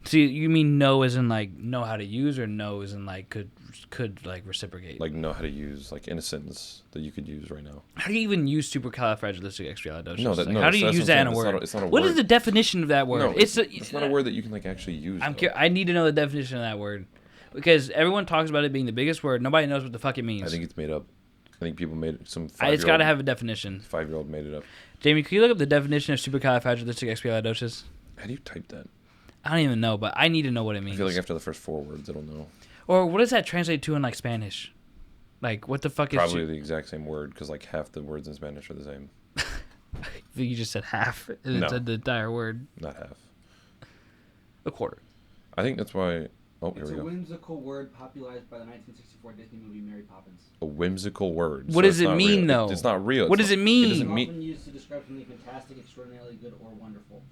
See, you mean know as in like know how to use, or know as in like could like reciprocate? Like know how to use like in a sentence that you could use right now. How do you even use supercalifragilisticexpialidocious? No, Like, how do you that's use what that I'm in a saying. word? It's not a What word. is the definition of that word? No, it's not a word that you can like actually use. though. I need to know the definition of that word because everyone talks about it being the biggest word. Nobody knows what the fuck it means. I think it's made up. I think people made it. Some It's got to have a definition. 5-year-old made it up. Jamie, can you look up the definition of supercalifragilisticexpialidocious? How do you type that? I don't even know, but I need to know what it I means. feel like after the first 4 words, it'll know. Or what does that translate to in like Spanish? Like what the fuck Probably is? the exact same word because like half the words in Spanish are the same. You just said half. It No. said the entire word. Not half. A quarter. I think that's why. Oh, here It's we a go. whimsical word popularized by the 1964 Disney movie Mary Poppins. A whimsical word. What so does it's it not mean, real. though? It's not real. What It's does not- it mean? It doesn't mean. Often used to describe something fantastic, extraordinarily good, or wonderful.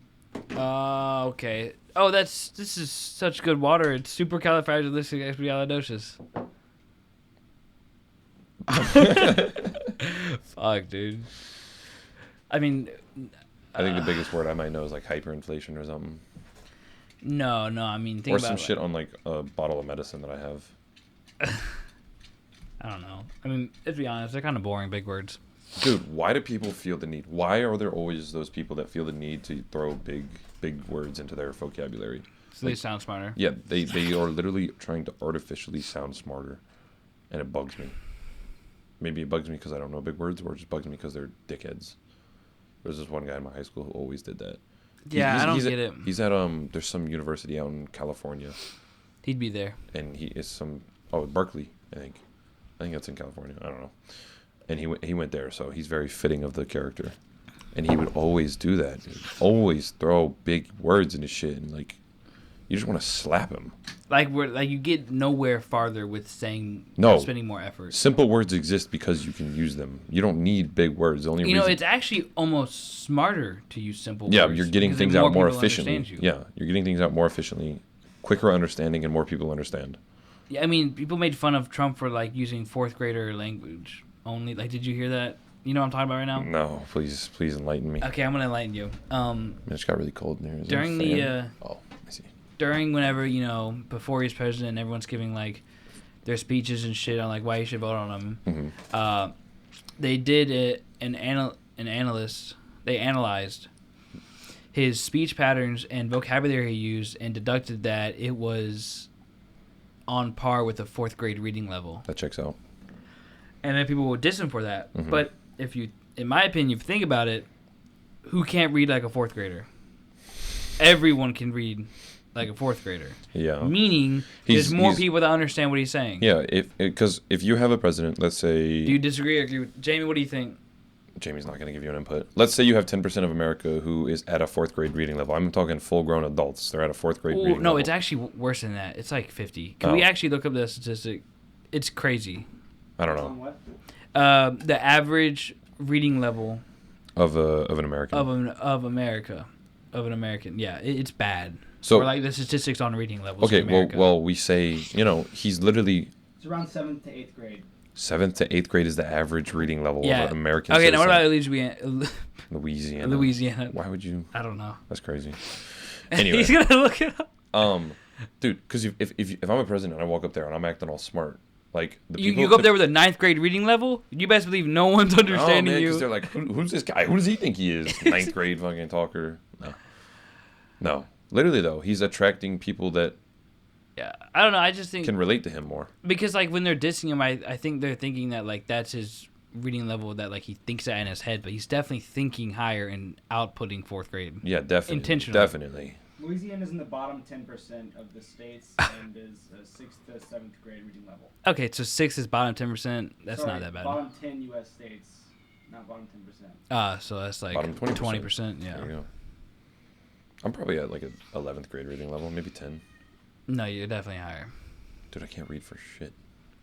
Okay. Oh, this is such good water. It's supercalifragilisticexpialidocious. Fuck, dude. I mean, I think the biggest word I might know is like hyperinflation or something, no. I mean, think or about some it. shit on like a bottle of medicine that I have. I don't know. I mean, let's be honest. They're kind of boring, big words. Dude, why do people feel the need? Why are there always those people that feel the need to throw big words into their vocabulary? So they sound smarter. Yeah, they are literally trying to artificially sound smarter, and it bugs me. Maybe it bugs me because I don't know big words, or it just bugs me because they're dickheads. There's this one guy in my high school who always did that. Yeah, I don't he's get at, it. He's at there's some university out in California, He'd be there. and he is some Berkeley, I think that's in California. I don't know. And he went there, so he's very fitting of the character. And he would always do that, dude. Always throw big words into shit, and like, you just want to slap him. Like you get nowhere farther with No. spending more effort. Simple words exist because you can use them. You don't need big words. The only You know, reason, it's actually almost smarter to use simple yeah, words. you're getting because then things out more people efficiently. understand you. Yeah, you're getting things out more efficiently, quicker understanding, and more people understand. Yeah, I mean, people made fun of Trump for like using fourth grader language only. Like, did you hear that? You know what I'm talking about right now? No, please enlighten me. Okay, I'm gonna enlighten you. It just got really cold in here. Is there a During the fan? Oh, I see. during whenever before he's president, and everyone's giving like their speeches and shit on like why you should vote on him. Mm-hmm. They did an analyst. They analyzed his speech patterns and vocabulary he used, and deducted that it was on par with a fourth grade reading level. That checks out. And then people would diss him for that. Mhm. But if you, in my opinion, if you think about it, who can't read like a fourth grader? Everyone can read like a fourth grader. Yeah. Meaning, there's more he's- people that understand what he's saying. Yeah, because if you have a president, let's say Do you disagree or agree with Jamie? What do you think? Jamie's not going to give you an input. Let's say you have 10% of America who is at a fourth grade reading level. I'm talking full-grown adults. They're at a fourth grade Ooh, reading no, level. it's actually worse than that. It's like 50. Can we Oh. actually look up the statistic? It's crazy. I don't On know what? The average reading level of an American. of an American. Yeah, it's bad. So- or like the statistics on reading levels. Okay, in America. well, we say he's literally It's around 7th to 8th grade. 7th to 8th grade is the average reading level Yeah. of an American. Okay, now what citizen. about Louisiana? Louisiana? Why would you? I don't know. That's crazy. Anyway, He's gonna look it up. dude, because if I'm a president and I walk up there and I'm acting all smart, like the You, people you go up there with a 9th grade reading level. You best believe no one's understanding because you. they're like, who's this guy? Who does he think he is? 9th grade fucking talker. No. Literally though, he's attracting people that Yeah, I don't know. I just think can relate to him more. because like when they're dissing him, I think they're thinking that like that's his reading level that like he thinks that in his head, but he's definitely thinking higher and outputting fourth grade. Yeah, definitely. Intentionally. Definitely. Louisiana's in the bottom 10% of the states and is a 6th to 7th grade reading level. Okay, so 6 is bottom 10%. That's Sorry, not that bad. Bottom 10 U.S. states, not bottom 10%. So that's like Bottom 20%. 20%. Yeah. There you go. I'm probably at like an 11th grade reading level, maybe 10. No, you're definitely higher. Dude, I can't read for shit.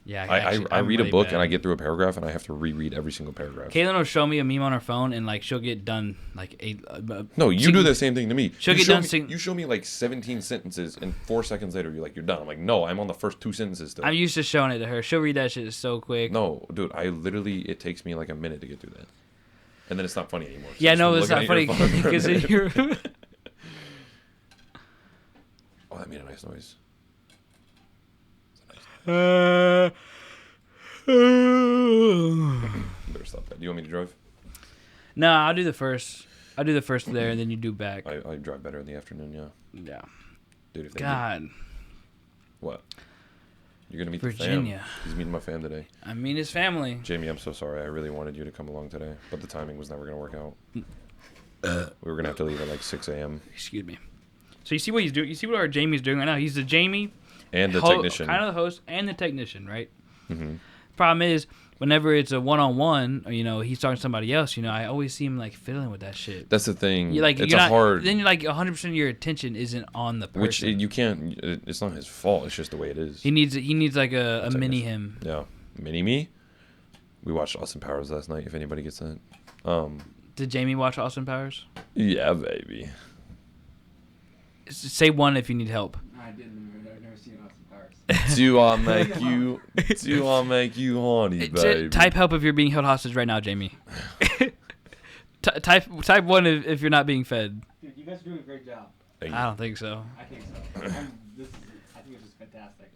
Yeah, I I'm read really a book bad. and I get through a paragraph and I have to reread every single paragraph. Caitlin will show me a meme on her phone and like she'll get done like No, you do the same thing to me. She'll you get show done me, sing- You show me like 17 sentences and 4 seconds later you're like, you're done. I'm like, no, I'm on the first 2 sentences still. I'm used to showing it to her. She'll read that shit so quick. No, dude, it takes me like a minute to get through that. And then it's not funny anymore. Yeah, Just no, been it's not looking funny at your phone for a because minute. you're. Oh, that made a nice noise. You better stop that. Do you want me to drive? No, I'll do the first. I'll do the first there, and then you do back. I drive better in the afternoon, yeah. Yeah. Dude, if they God, what? You're going to meet Virginia. the fam. He's meeting my fam today. I mean his family. Jamie, I'm so sorry. I really wanted you to come along today, but the timing was never going to work out. We were going to have to leave at like 6 a.m. Excuse me. So you see what he's doing? You see what our Jamie's doing right now? He's the Jamie, And the technician. kind of the host and the technician, right? Mm-hmm. Problem is, whenever it's a one-on-one, or he's talking to somebody else, I always see him like fiddling with that shit. That's the thing. You like it's you're a not, hard... Then you're like 100% of your attention isn't on the person. Which you can't... It's not his fault. It's just the way it is. He needs like a mini Technician. him. Yeah. Mini-me? We watched Austin Powers last night, if anybody gets that. Did Jamie watch Austin Powers? Yeah, baby. Say one if you need help. I didn't. I've never seen Austin Powers. Do I make you horny, baby? Type help if you're being held hostage right now, Jamie. Type one if you're not being fed. Dude, you guys are doing a great job. Thank I you. don't think so. I think so. I think it's just fantastic.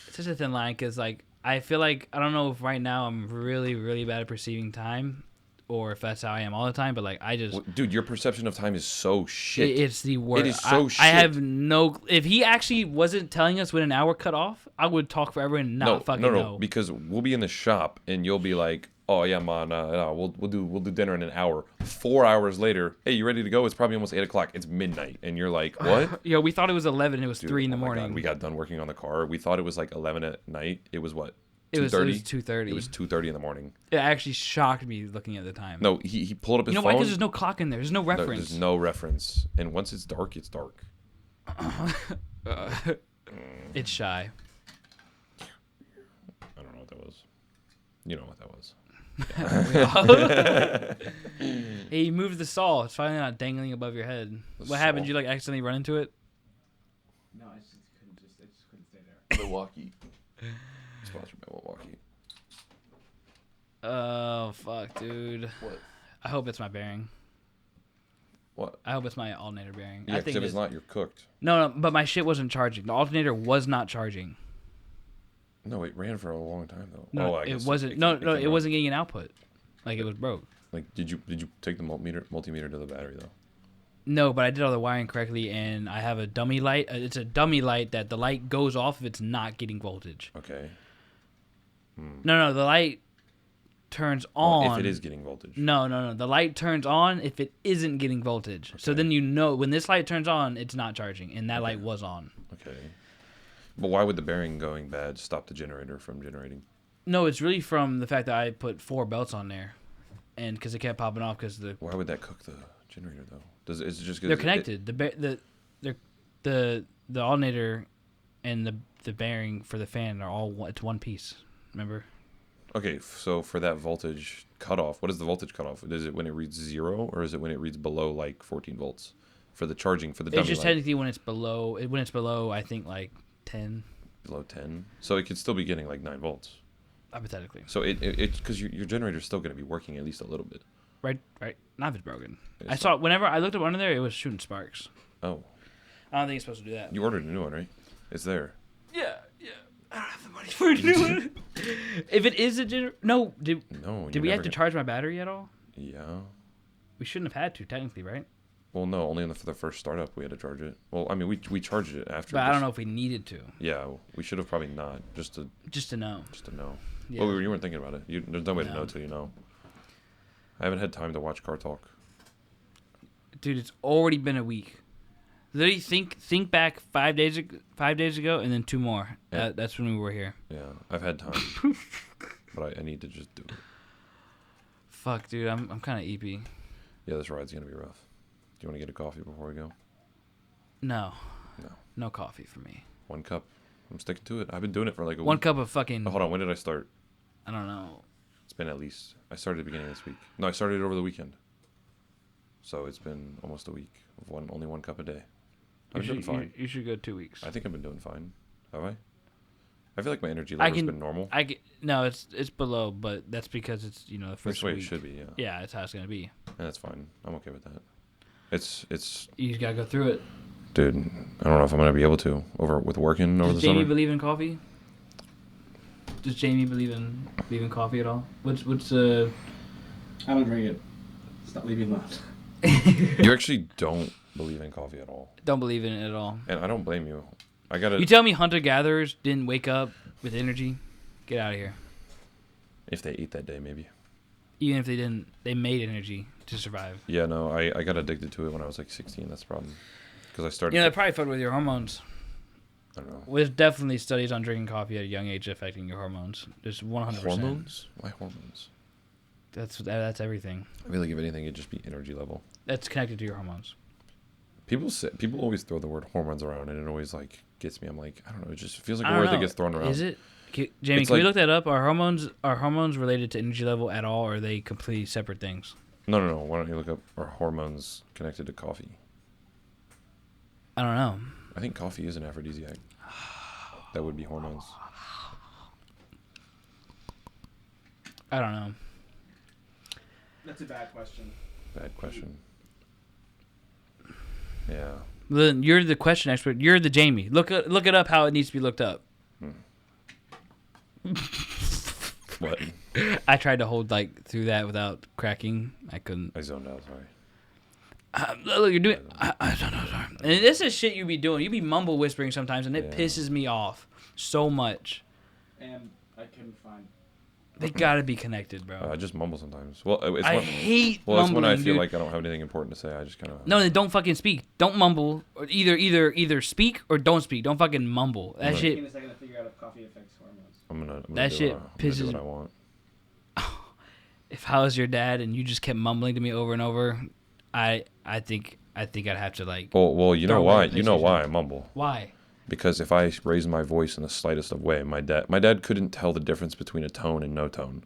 It's just a thin line because like I feel like I don't know if right now I'm really really bad at perceiving time, or if that's how I am all the time. But like I just. Well, dude, your perception of time is so shit. It's the worst. It is so shit. I have no. If he actually wasn't telling us when an hour cut off, I would talk forever and not fucking no, know. because we'll be in the shop and you'll be like, "Oh yeah, man, we'll do dinner in an hour." 4 hours later, hey, you ready to go? It's probably almost 8 o'clock. It's midnight, and you're like, "What?" Yo, we thought it was 11. It was Dude, 3 in the oh my God, morning. we got done working on the car. We thought it was like 11 at night. It was what? It was 2:30. It was 2:30 in the morning. It actually shocked me looking at the time. No, he pulled up his You know phone. why? Because there's no clock in there. There's no No, reference. there's no reference. And once it's dark, it's dark. It's shy. I don't know what that was. You know what that was. Hey, you moved the saw. It's finally not dangling above your head. What happened? saw. You like accidentally run into it? No, I just couldn't stay there. Milwaukee. Sponsored by Milwaukee. Oh fuck, dude. What? I hope it's my bearing. What? I hope it's my alternator bearing. Yeah, I because think if it's not, you're cooked. No, but my shit wasn't charging. The alternator was not charging. No, it ran for a long time though. No, I it guess wasn't. it No, came it on. wasn't getting an output. Like it was broke. Like, did you take the multimeter to the battery though? No, but I did all the wiring correctly, and I have a dummy light. It's a dummy light that the light goes off if it's not getting voltage. Okay. No, the light turns on. Well, if it is getting voltage. No. The light turns on if it isn't getting voltage. So Okay. then you know when this light turns on, it's not charging, and that light was on. Okay. But why would the bearing going bad stop the generator from generating? No, it's really from the fact that I put 4 belts on there, and because it kept popping off because Why would that cook the generator though? Is it just 'cause they're connected. The alternator and the bearing for the fan are all it's one piece. Remember? Okay, so for that voltage cutoff, what is the voltage cutoff? Is it when it reads 0 or is it when it reads below like 14 volts for the charging for the dummy It's just light? technically when it's below. I think like 10. Below 10, so it could still be getting like 9 volts. Hypothetically. So it because your generator's still going to be working at least a little bit. Right. Not if it's broken. It's I saw whenever I looked up under there, it was shooting sparks. Oh, I don't think it's supposed to do that. you ordered a new one, right? It's there. Yeah. I don't have the money for a new one. If it is a no, did No. we have to charge my battery at all? Yeah. We shouldn't have had to technically, right? Well, no, only for the first startup we had to charge it. Well, I mean, we charged it after. But I don't know if we needed to. Yeah, we should have probably not. Just to know. Just to know. Yeah. Well, you weren't thinking about it. There's no way to No. know till you know. I haven't had time to watch Car Talk. Dude, it's already been a week. Literally, think back 5 days ago, and then 2 more. Yeah. That's when we were here. Yeah, I've had time, but I need to just do it. Fuck, dude, I'm kind of eepy. Yeah, this ride's gonna be rough. Do you want to get a coffee before we go? No. No. No coffee for me. 1 cup. I'm sticking to it. I've been doing it for like a 1 week. cup of fucking. Oh, hold on. When did I start? I don't know. It's been at least. I started at the beginning of this week. No, I started it over the weekend. So it's been almost a week of only 1 cup a day. I've been doing fine. You should go 2 weeks. I think I've been doing fine. Have I? I feel like my energy level's been normal. No, it's below, but that's because it's the That's first the way week. it should be. Yeah. Yeah, that's how it's gonna be. And that's fine. I'm okay with that. It's. You just gotta go through it. Dude, I don't know if I'm gonna be able to with working over Does the Jamie summer. believe in coffee? Does Jamie believe in coffee at all? What's I don't drink it. Stop leaving alone. You actually don't believe in coffee at all, Don't believe in it at all. and I don't blame you. I gotta. You tell me hunter gatherers didn't wake up with energy? Get out of here. If they ate that day, maybe. Even if they didn't, they made energy to survive. Yeah, no, I got addicted to it when I was like 16. That's the problem. Because I started. You know, that probably fucked with your hormones. I don't know. There's definitely studies on drinking coffee at a young age affecting your hormones. There's 100%. Hormones? Why hormones? That's everything. I feel like if anything, it'd just be energy level. That's connected to your hormones. People always throw the word hormones around, and it always like gets me. I'm like, I don't know. It just feels like I a don't word know. that gets thrown around. Is it? Jamie, It's can we like- look that up? Are hormones related to energy level at all, or are they completely separate things? No. Why don't you look up are hormones connected to coffee? I don't know. I think coffee is an aphrodisiac. That would be hormones. I don't know. That's a bad question. Bad question. Yeah. Then you're the question expert. You're the Jamie. Look it up how it needs to be looked up. What? I tried to hold through that without cracking. I couldn't. I zoned out. Sorry. Look, you're doing. I don't know. Sorry. And this is shit you be doing. You be mumble whispering sometimes, and it Yeah. pisses me off so much. And I couldn't find. They gotta be connected, bro. I just mumble sometimes. Well, it's I when, hate well, it's mumbling, when I feel dude. like I don't have anything important to say. I just kind of. No, then don't fucking speak. Don't mumble. Or either speak or don't speak. Don't fucking mumble. That Right. shit. Taking a second to figure out if coffee affects hormones. I'm gonna That do shit what I'm gonna do pisses- what I want. If I was your dad and you just kept mumbling to me over and over, I think I'd have to Well, you know Throw why? away the You know PlayStation. why I mumble? Why? Because if I raise my voice in the slightest of way, my dad couldn't tell the difference between a tone and no tone.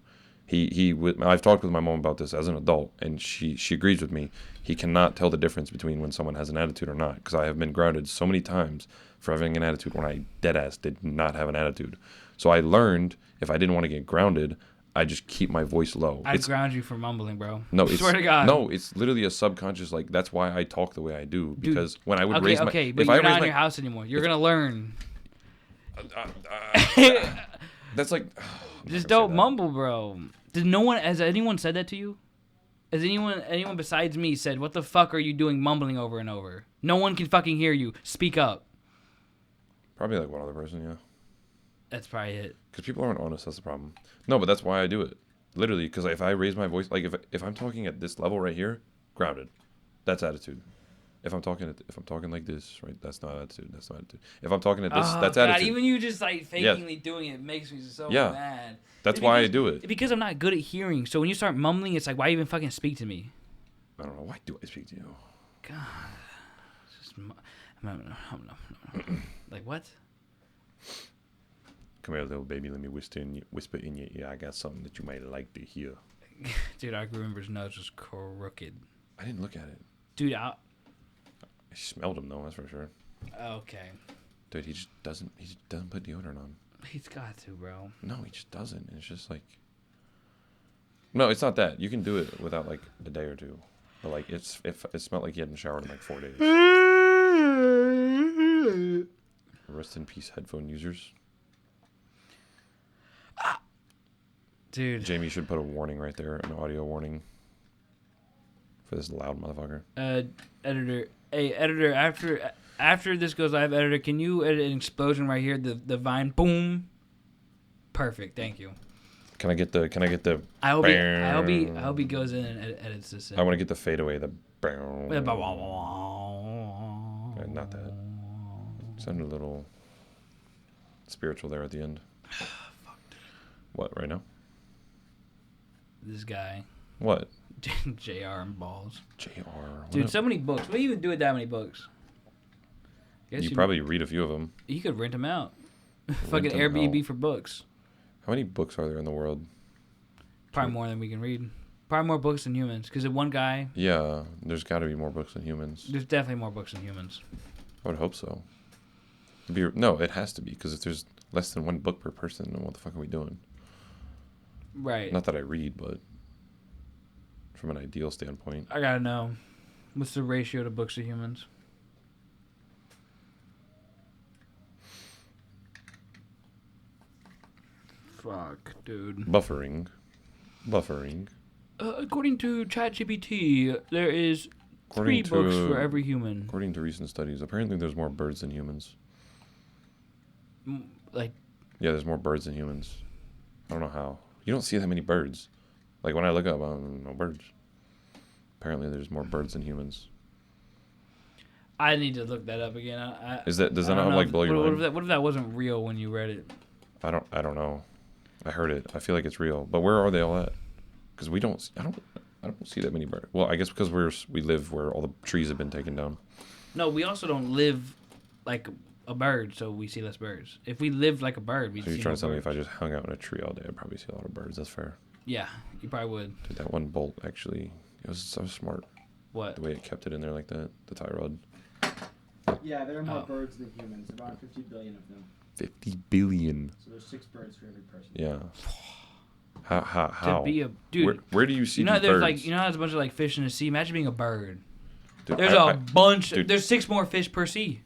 I've talked with my mom about this as an adult, and she agrees with me. He cannot tell the difference between when someone has an attitude or not, because I have been grounded so many times for having an attitude when I deadass did not have an attitude. So I learned if I didn't want to get grounded, I just keep my voice low. I'd ground you for mumbling, bro. No, Swear to God. No, it's literally a subconscious. That's why I talk the way I do. Because when I would raise my, Okay, but if I you're raise not in my, your house anymore. You're gonna learn. that's like. Just don't mumble, bro. Has anyone said that to you? Has anyone besides me said, "What the fuck are you doing, mumbling over and over"? No one can fucking hear you. Speak up. Probably like one other person, yeah. That's probably it. Because people aren't honest. That's the problem. No, but that's why I do it. Literally, because if I raise my voice, like if I'm talking at this level right here, grounded, that's attitude. If I'm talking like this, right, that's not attitude. That's not attitude. If I'm talking at this, that's God, attitude. even you just fakingly doing it makes me so Yeah. mad. That's why I do it. Because I'm not good at hearing. So when you start mumbling, it's like, why even fucking speak to me? I don't know. Why do I speak to you? God. It's just, like what? Come here, little baby. Let me whisper in your ear. I got something that you might like to hear. Dude, I remember his nose was crooked. I didn't look at it. Dude, I smelled him though. That's for sure. okay. Dude, he just doesn't put deodorant on. He's got to, bro. No, he just doesn't. It's just like. No, it's not that. You can do it without like a day or two, but like it smelled like he hadn't showered in like 4 days. Rest in peace, headphone users. Dude. Jamie should put a warning right there, an audio warning for this loud motherfucker. Editor. Hey, editor. After this goes live, editor, can you edit an explosion right here? The vine. Boom. Perfect. Thank you. Can I get the? I hope he goes in and edits this. In. I want to get the fadeaway. The. Yeah, Not that. Sounded a little spiritual there at the end. What right now? This guy. What? JR and balls. JR. Dude, so many books. What do you even do with that many books? You probably read a few of them. You could rent them out. Fucking Airbnb for books. How many books are there in the world? Probably more than we can read. Probably more books than humans. Because one guy... Yeah, there's got to be more books than humans. There's definitely more books than humans. I would hope so. No, it has to be. Because if there's less than one book per person, then what the fuck are we doing? Right. Not that I read, but from an ideal standpoint. I gotta know. What's the ratio to books to humans? Fuck, dude. Buffering. According to ChatGPT, there is 3 books for every human. According to recent studies, apparently there's more birds than humans. Like... Yeah, there's more birds than humans. I don't know how. You don't see that many birds. Like, when I look up, I don't know birds. Apparently there's more birds than humans. I need to look that up again. Does that not like blow your mind? What if that wasn't real when you read it? I don't know. I heard it. I feel like it's real. But where are they all at? Because I don't see that many birds. Well, I guess because we live where all the trees have been taken down. No, we also don't live like a bird, so we see less birds. If we lived like a bird, we'd see more birds. So you're trying to tell me if I just hung out in a tree all day, I'd probably see a lot of birds. That's fair. Yeah, you probably would. Dude, that one bolt actually, it was so smart. What? The way it kept it in there like that, the tie rod. Yeah, there are more birds than humans. About 50 billion of them. 50 billion. So there's 6 birds for every person. Yeah. How? To be a dude. Where do you see these there's birds? like there's a bunch of like fish in the sea. Imagine being a bird. Dude, there's a bunch. Dude, there's 6 more fish per sea.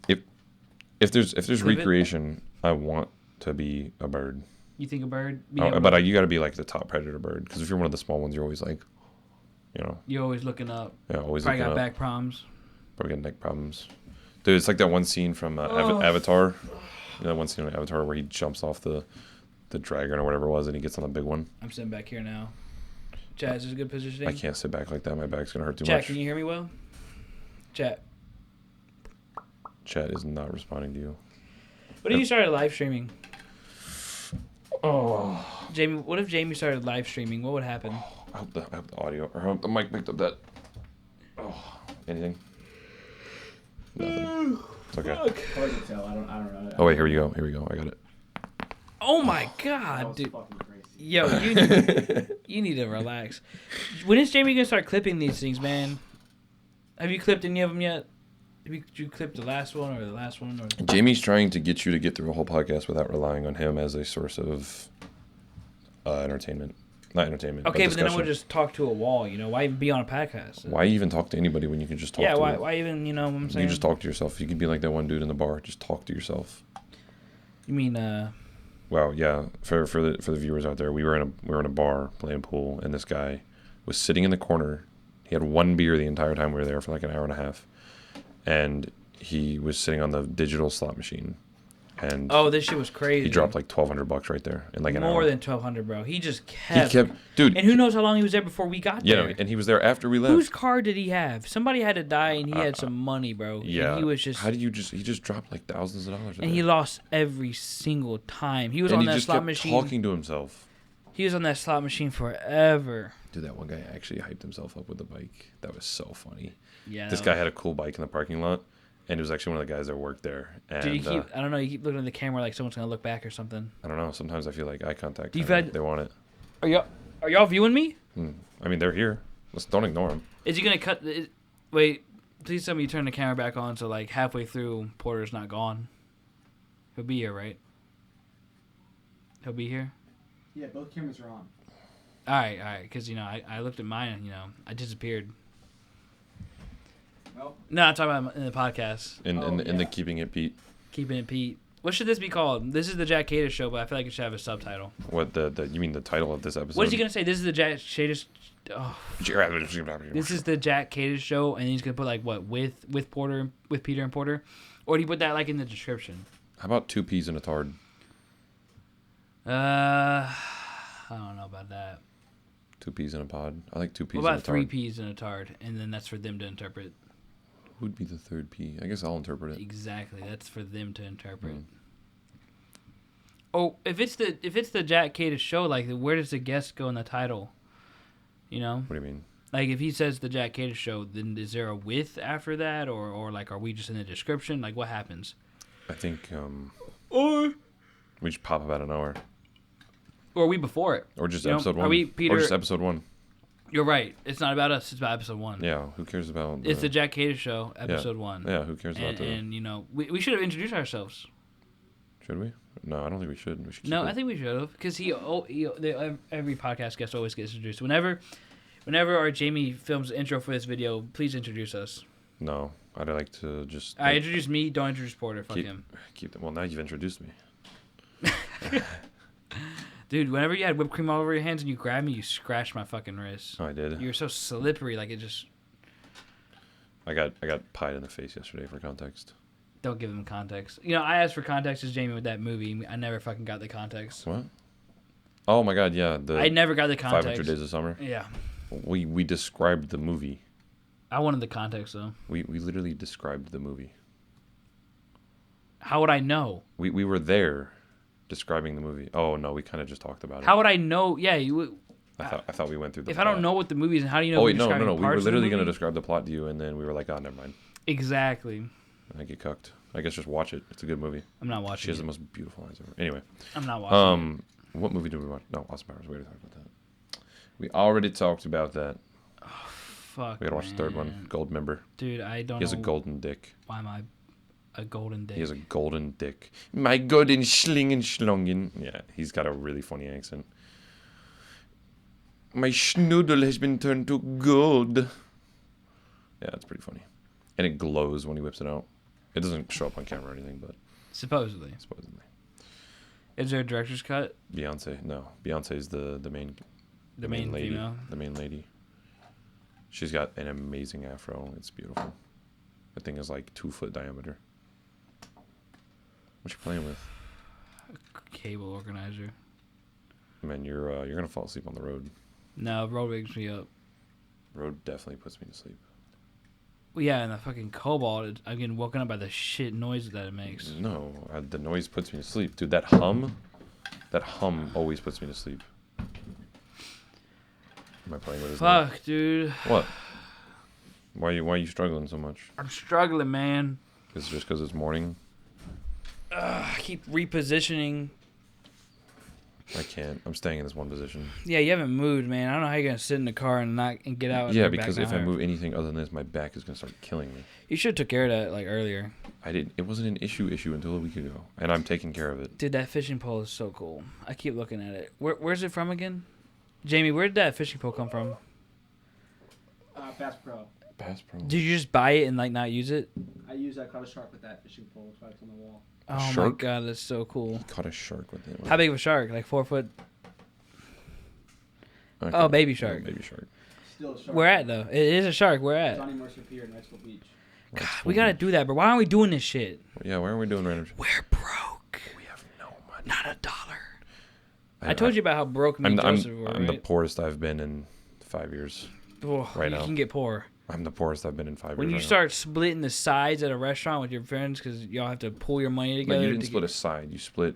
If there's recreation, I want to be a bird. You think a bird? But you got to be like the top predator bird, because if you're one of the small ones, you're always like, You're always looking up. Yeah, always probably looking up. Probably got back problems. Probably got neck problems. Dude, it's like that one scene from Avatar. That one scene in Avatar where he jumps off the dragon or whatever it was, and he gets on the big one. I'm sitting back here now. Chad, is this a good positioning? I can't sit back like that. My back's gonna hurt too Chat, much. can you hear me well? Chat is not responding to you. What if you started live streaming? Oh. Jamie, what if Jamie started live streaming? What would happen? I hope the audio, or I hope the mic picked up that. Oh, anything? Nothing. It's okay. Hard to tell. I don't know. Oh wait, here we go. I got it. Oh my That god, was dude. fucking crazy. Yo, you need to relax. When is Jamie gonna start clipping these things, man? Have you clipped any of them yet? Did you clip the last one or the last one? Or... Jamie's trying to get you to get through a whole podcast without relying on him as a source of entertainment. Not entertainment. Okay, but then I would just talk to a wall. Why even be on a podcast? Why even talk to anybody when you can just talk? to why even? What I'm saying. You just talk to yourself. You can be like that one dude in the bar. Just talk to yourself. You mean Well, yeah. For the viewers out there, we were in a bar playing pool, and this guy was sitting in the corner. He had one beer the entire time we were there for like an hour and a half, and he was sitting on the digital slot machine. And this shit was crazy. He dropped like $1,200 right there in like an hour. More than $1,200, bro. He just kept. Dude. And who knows how long he was there before we got there? Yeah, and he was there after we left. Whose car did he have? Somebody had to die, and he had some money, bro. Yeah. And he was just. How do you just? He just dropped like thousands of dollars. And he lost every single time. He was on that slot machine. Talking to himself. He was on that slot machine forever. Dude, that one guy actually hyped himself up with the bike. That was so funny. Yeah. This guy had a cool bike in the parking lot. And it was actually one of the guys that worked there. And, Dude, I don't know, you keep looking at the camera like someone's going to look back or something. I don't know. Sometimes I feel like eye contact. They want it. Are y'all viewing me? I mean, they're here. Don't ignore them. Is he going to cut... Wait, please tell me you turn the camera back on so like halfway through, Porter's not gone. He'll be here, right? He'll be here? Yeah, both cameras are on. All right. Because, I looked at mine and, I disappeared. Well, No, I'm talking about in the podcast. In the Keeping It Pete. Keeping it Pete. What should this be called? This is the Jack Kadis show, but I feel like it should have a subtitle. What the you mean the title of this episode? What is he gonna say? This is the Jack Kadis. Oh, this is the Jack Kadis show, and he's gonna put like what with Porter, with Peter and Porter, or do you put that like in the description? How about 2 peas in a tard? I don't know about that. 2 peas in a pod. I like 2 peas What in a about tard. 3 peas in a tard, and then that's for them to interpret. Who'd be the third pea? I guess I'll interpret it. Exactly, that's for them to interpret. Mm. Oh, if it's the Jack Kadis show, like where does the guest go in the title? You know, What do you mean? like if he says the Jack Kadis show, then is there a with after that, or like are we just in the description? Like what happens? I think Or we just pop up out of nowhere, are we before it? or just You know, episode are 1, we, Peter- or just episode 1. You're right. It's not about us. It's about episode 1. Yeah, who cares about? It's the Jack Kadis show, episode 1. Yeah, who cares about And, the? and you know, we should have introduced ourselves. Should we? No, I don't think we should. We should. No, keep I it. think we should have, because every podcast guest always gets introduced. Whenever our Jamie films the intro for this video, please introduce us. No, I'd like to just. I introduce me. Don't introduce Porter. Fuck keep, him, Keep them. Well, now you've introduced me. dude. Whenever you had whipped cream all over your hands and you grabbed me, you scratched my fucking wrist. Oh, I did. You were so slippery, like it just. I got pied in the face yesterday for context. Don't give them context. You know, I asked for context as Jamie with that movie. I never fucking got the context. What? Oh my God! Yeah, I never got the context. 500 Days of Summer. Yeah, We described the movie. I wanted the context though. We literally described the movie. How would I know? We were there, describing the movie. Oh no, we kind of just talked about it. How would I know? Yeah, you. I thought we went through the. If plot. I don't know what the movie is, how do you know? Oh we're wait, no. describing We were parts of the literally going to movie? describe the plot to you, and then we were like, oh, never mind. Exactly. I get cucked. I guess just watch it. It's a good movie. I'm not She watching has the it. most beautiful eyes ever. Anyway, I'm not watching it. what movie did we watch? No, Austin Powers. We already talked about that. We already talked about that. Fuck. We gotta watch the third one. man. Gold member. Dude, I don't He has a know golden dick. why am I a golden dick. He has a golden dick. My golden schlingen schlungen. Yeah, he's got a really funny accent. My schnoodle has been turned to gold. Yeah, it's pretty funny. And it glows when he whips it out. It doesn't show up on camera or anything, but Supposedly. supposedly. Is there a director's cut? Beyonce. No. Beyonce's the main The main lady. female? The main lady. She's got an amazing afro. It's beautiful. The thing is like 2 foot diameter. What you playing with? Cable organizer. Man, you're gonna fall asleep on the road. No, road wakes me up. Road definitely puts me to sleep. Well, yeah, and the fucking Cobalt, I'm getting woken up by the shit noise that it makes. No, the noise puts me to sleep, dude. That hum always puts me to sleep. Am I playing with his name? Fuck, dude. What? Why are you struggling so much? I'm struggling, man. Is it just because it's morning? I keep repositioning. I can't. I'm staying in this one position. Yeah, you haven't moved, man. I don't know how you're gonna sit in the car and get out. Yeah, and go back because if I down. move anything other than this, my back is gonna start killing me. You should have took care of that like earlier. I didn't. It wasn't an issue until a week ago, and I'm taking care of it. Dude, that fishing pole is so cool. I keep looking at it. Where's it from again? Jamie, where did that fishing pole come from? Bass Pro. Bass Pro. Did you just buy it and like not use it? I caught a shark with that fishing pole. That's why it's on the wall. Oh Shark? my god, that's so cool. He caught a shark with it. How big of a shark? Like 4 foot? Okay. Oh, baby shark. Baby shark. Still a shark. Where at though? It is a shark. Where at? Johnny Mercer Pier, Niceville Beach. God, we gotta do that, bro. Why aren't we doing this shit? Yeah, why are we doing random shit? We're broke. We have no money. Not $1. I told you about how broke me and Joseph were, I'm the right? poorest I've been in 5 years. Oh, right you now. can get poor. I'm the poorest I've been in 5 When years. you right now. start splitting the sides at a restaurant with your friends because y'all have to pull your money together. Like, you didn't to split get- a side. You split.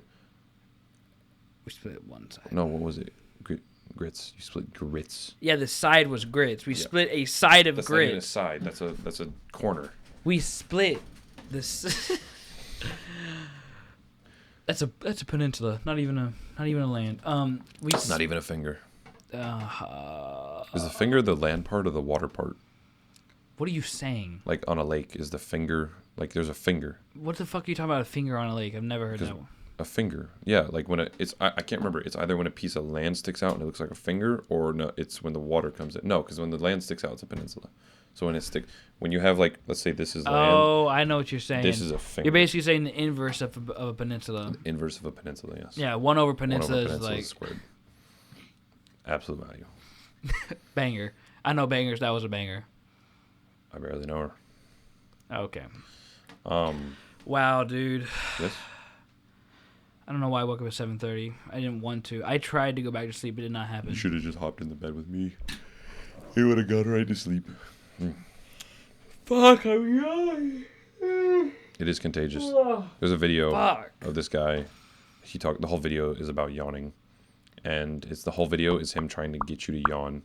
We split one side. No, what was it? Grits. You split grits. Yeah, the side was grits. We Yeah. split a side of That's not even a grits. side. That's a corner. We split this. That's a peninsula. Not even a land. Not even a finger. Uh, Is the finger the land part or the water part? what are you saying? Like on a lake, is the finger like there's a finger? What the fuck are you talking about? A finger on a lake? I've never heard that one. A finger. Yeah, like when it's I can't remember. It's either when a piece of land sticks out and it looks like a finger, or no, it's when the water comes in. No, because when the land sticks out, it's a peninsula. So when you have like, let's say this is land. Oh, I know what you're saying. This is a finger. You're basically saying the inverse of a peninsula. The inverse of a peninsula, yes. Yeah, 1 over peninsula, is like squared. Absolute value. banger. I know bangers. That was a banger. I barely know her. Okay. Um. Wow, dude. Yes. I don't know why I woke up at 7:30. I didn't want to. I tried to go back to sleep. It did not happen. You should have just hopped in the bed with me. He would have gone right to sleep. Fuck, I'm yawning. It is contagious. There's a video Fuck. of this guy. The whole video is about yawning, and the whole video is him trying to get you to yawn.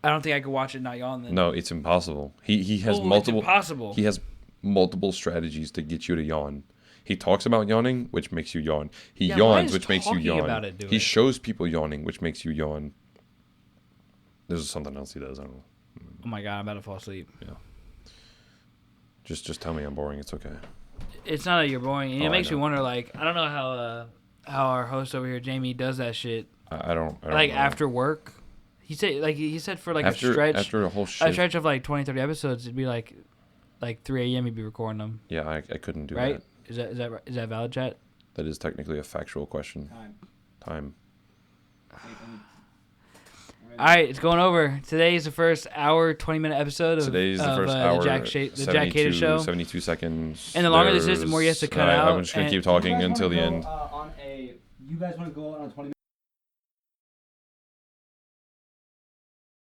I don't think I could watch it not yawn then. No, it's impossible. He has multiple. It's impossible. He has multiple strategies to get you to yawn. He talks about yawning, which makes you yawn. He Yeah, why yawns, is which makes you talking yawn. about it do He it? shows people yawning, which makes you yawn. There's something else he does. I don't know. Oh my god, I'm about to fall asleep. Just tell me I'm boring. It's okay. It's not that you're boring. And Oh, it I makes you know. wonder, like, I don't know how our host over here, Jamie, does that shit. I don't Like, know. after work. He said for like after a stretch. after a whole A shift. stretch of like 20, 30 episodes, it'd be like 3 a.m. he'd be recording them, Yeah, I couldn't do right? that. Is that valid, chat? That is technically a factual question. Time. Time. All right, it's going over. Today is the first hour, 20-minute episode of Today's the first the hour. Jack Kadis show. 72 seconds. And the longer this is, the more you have to cut out, I'm just gonna and- keep talking until the end. You guys want to go on a 20-minute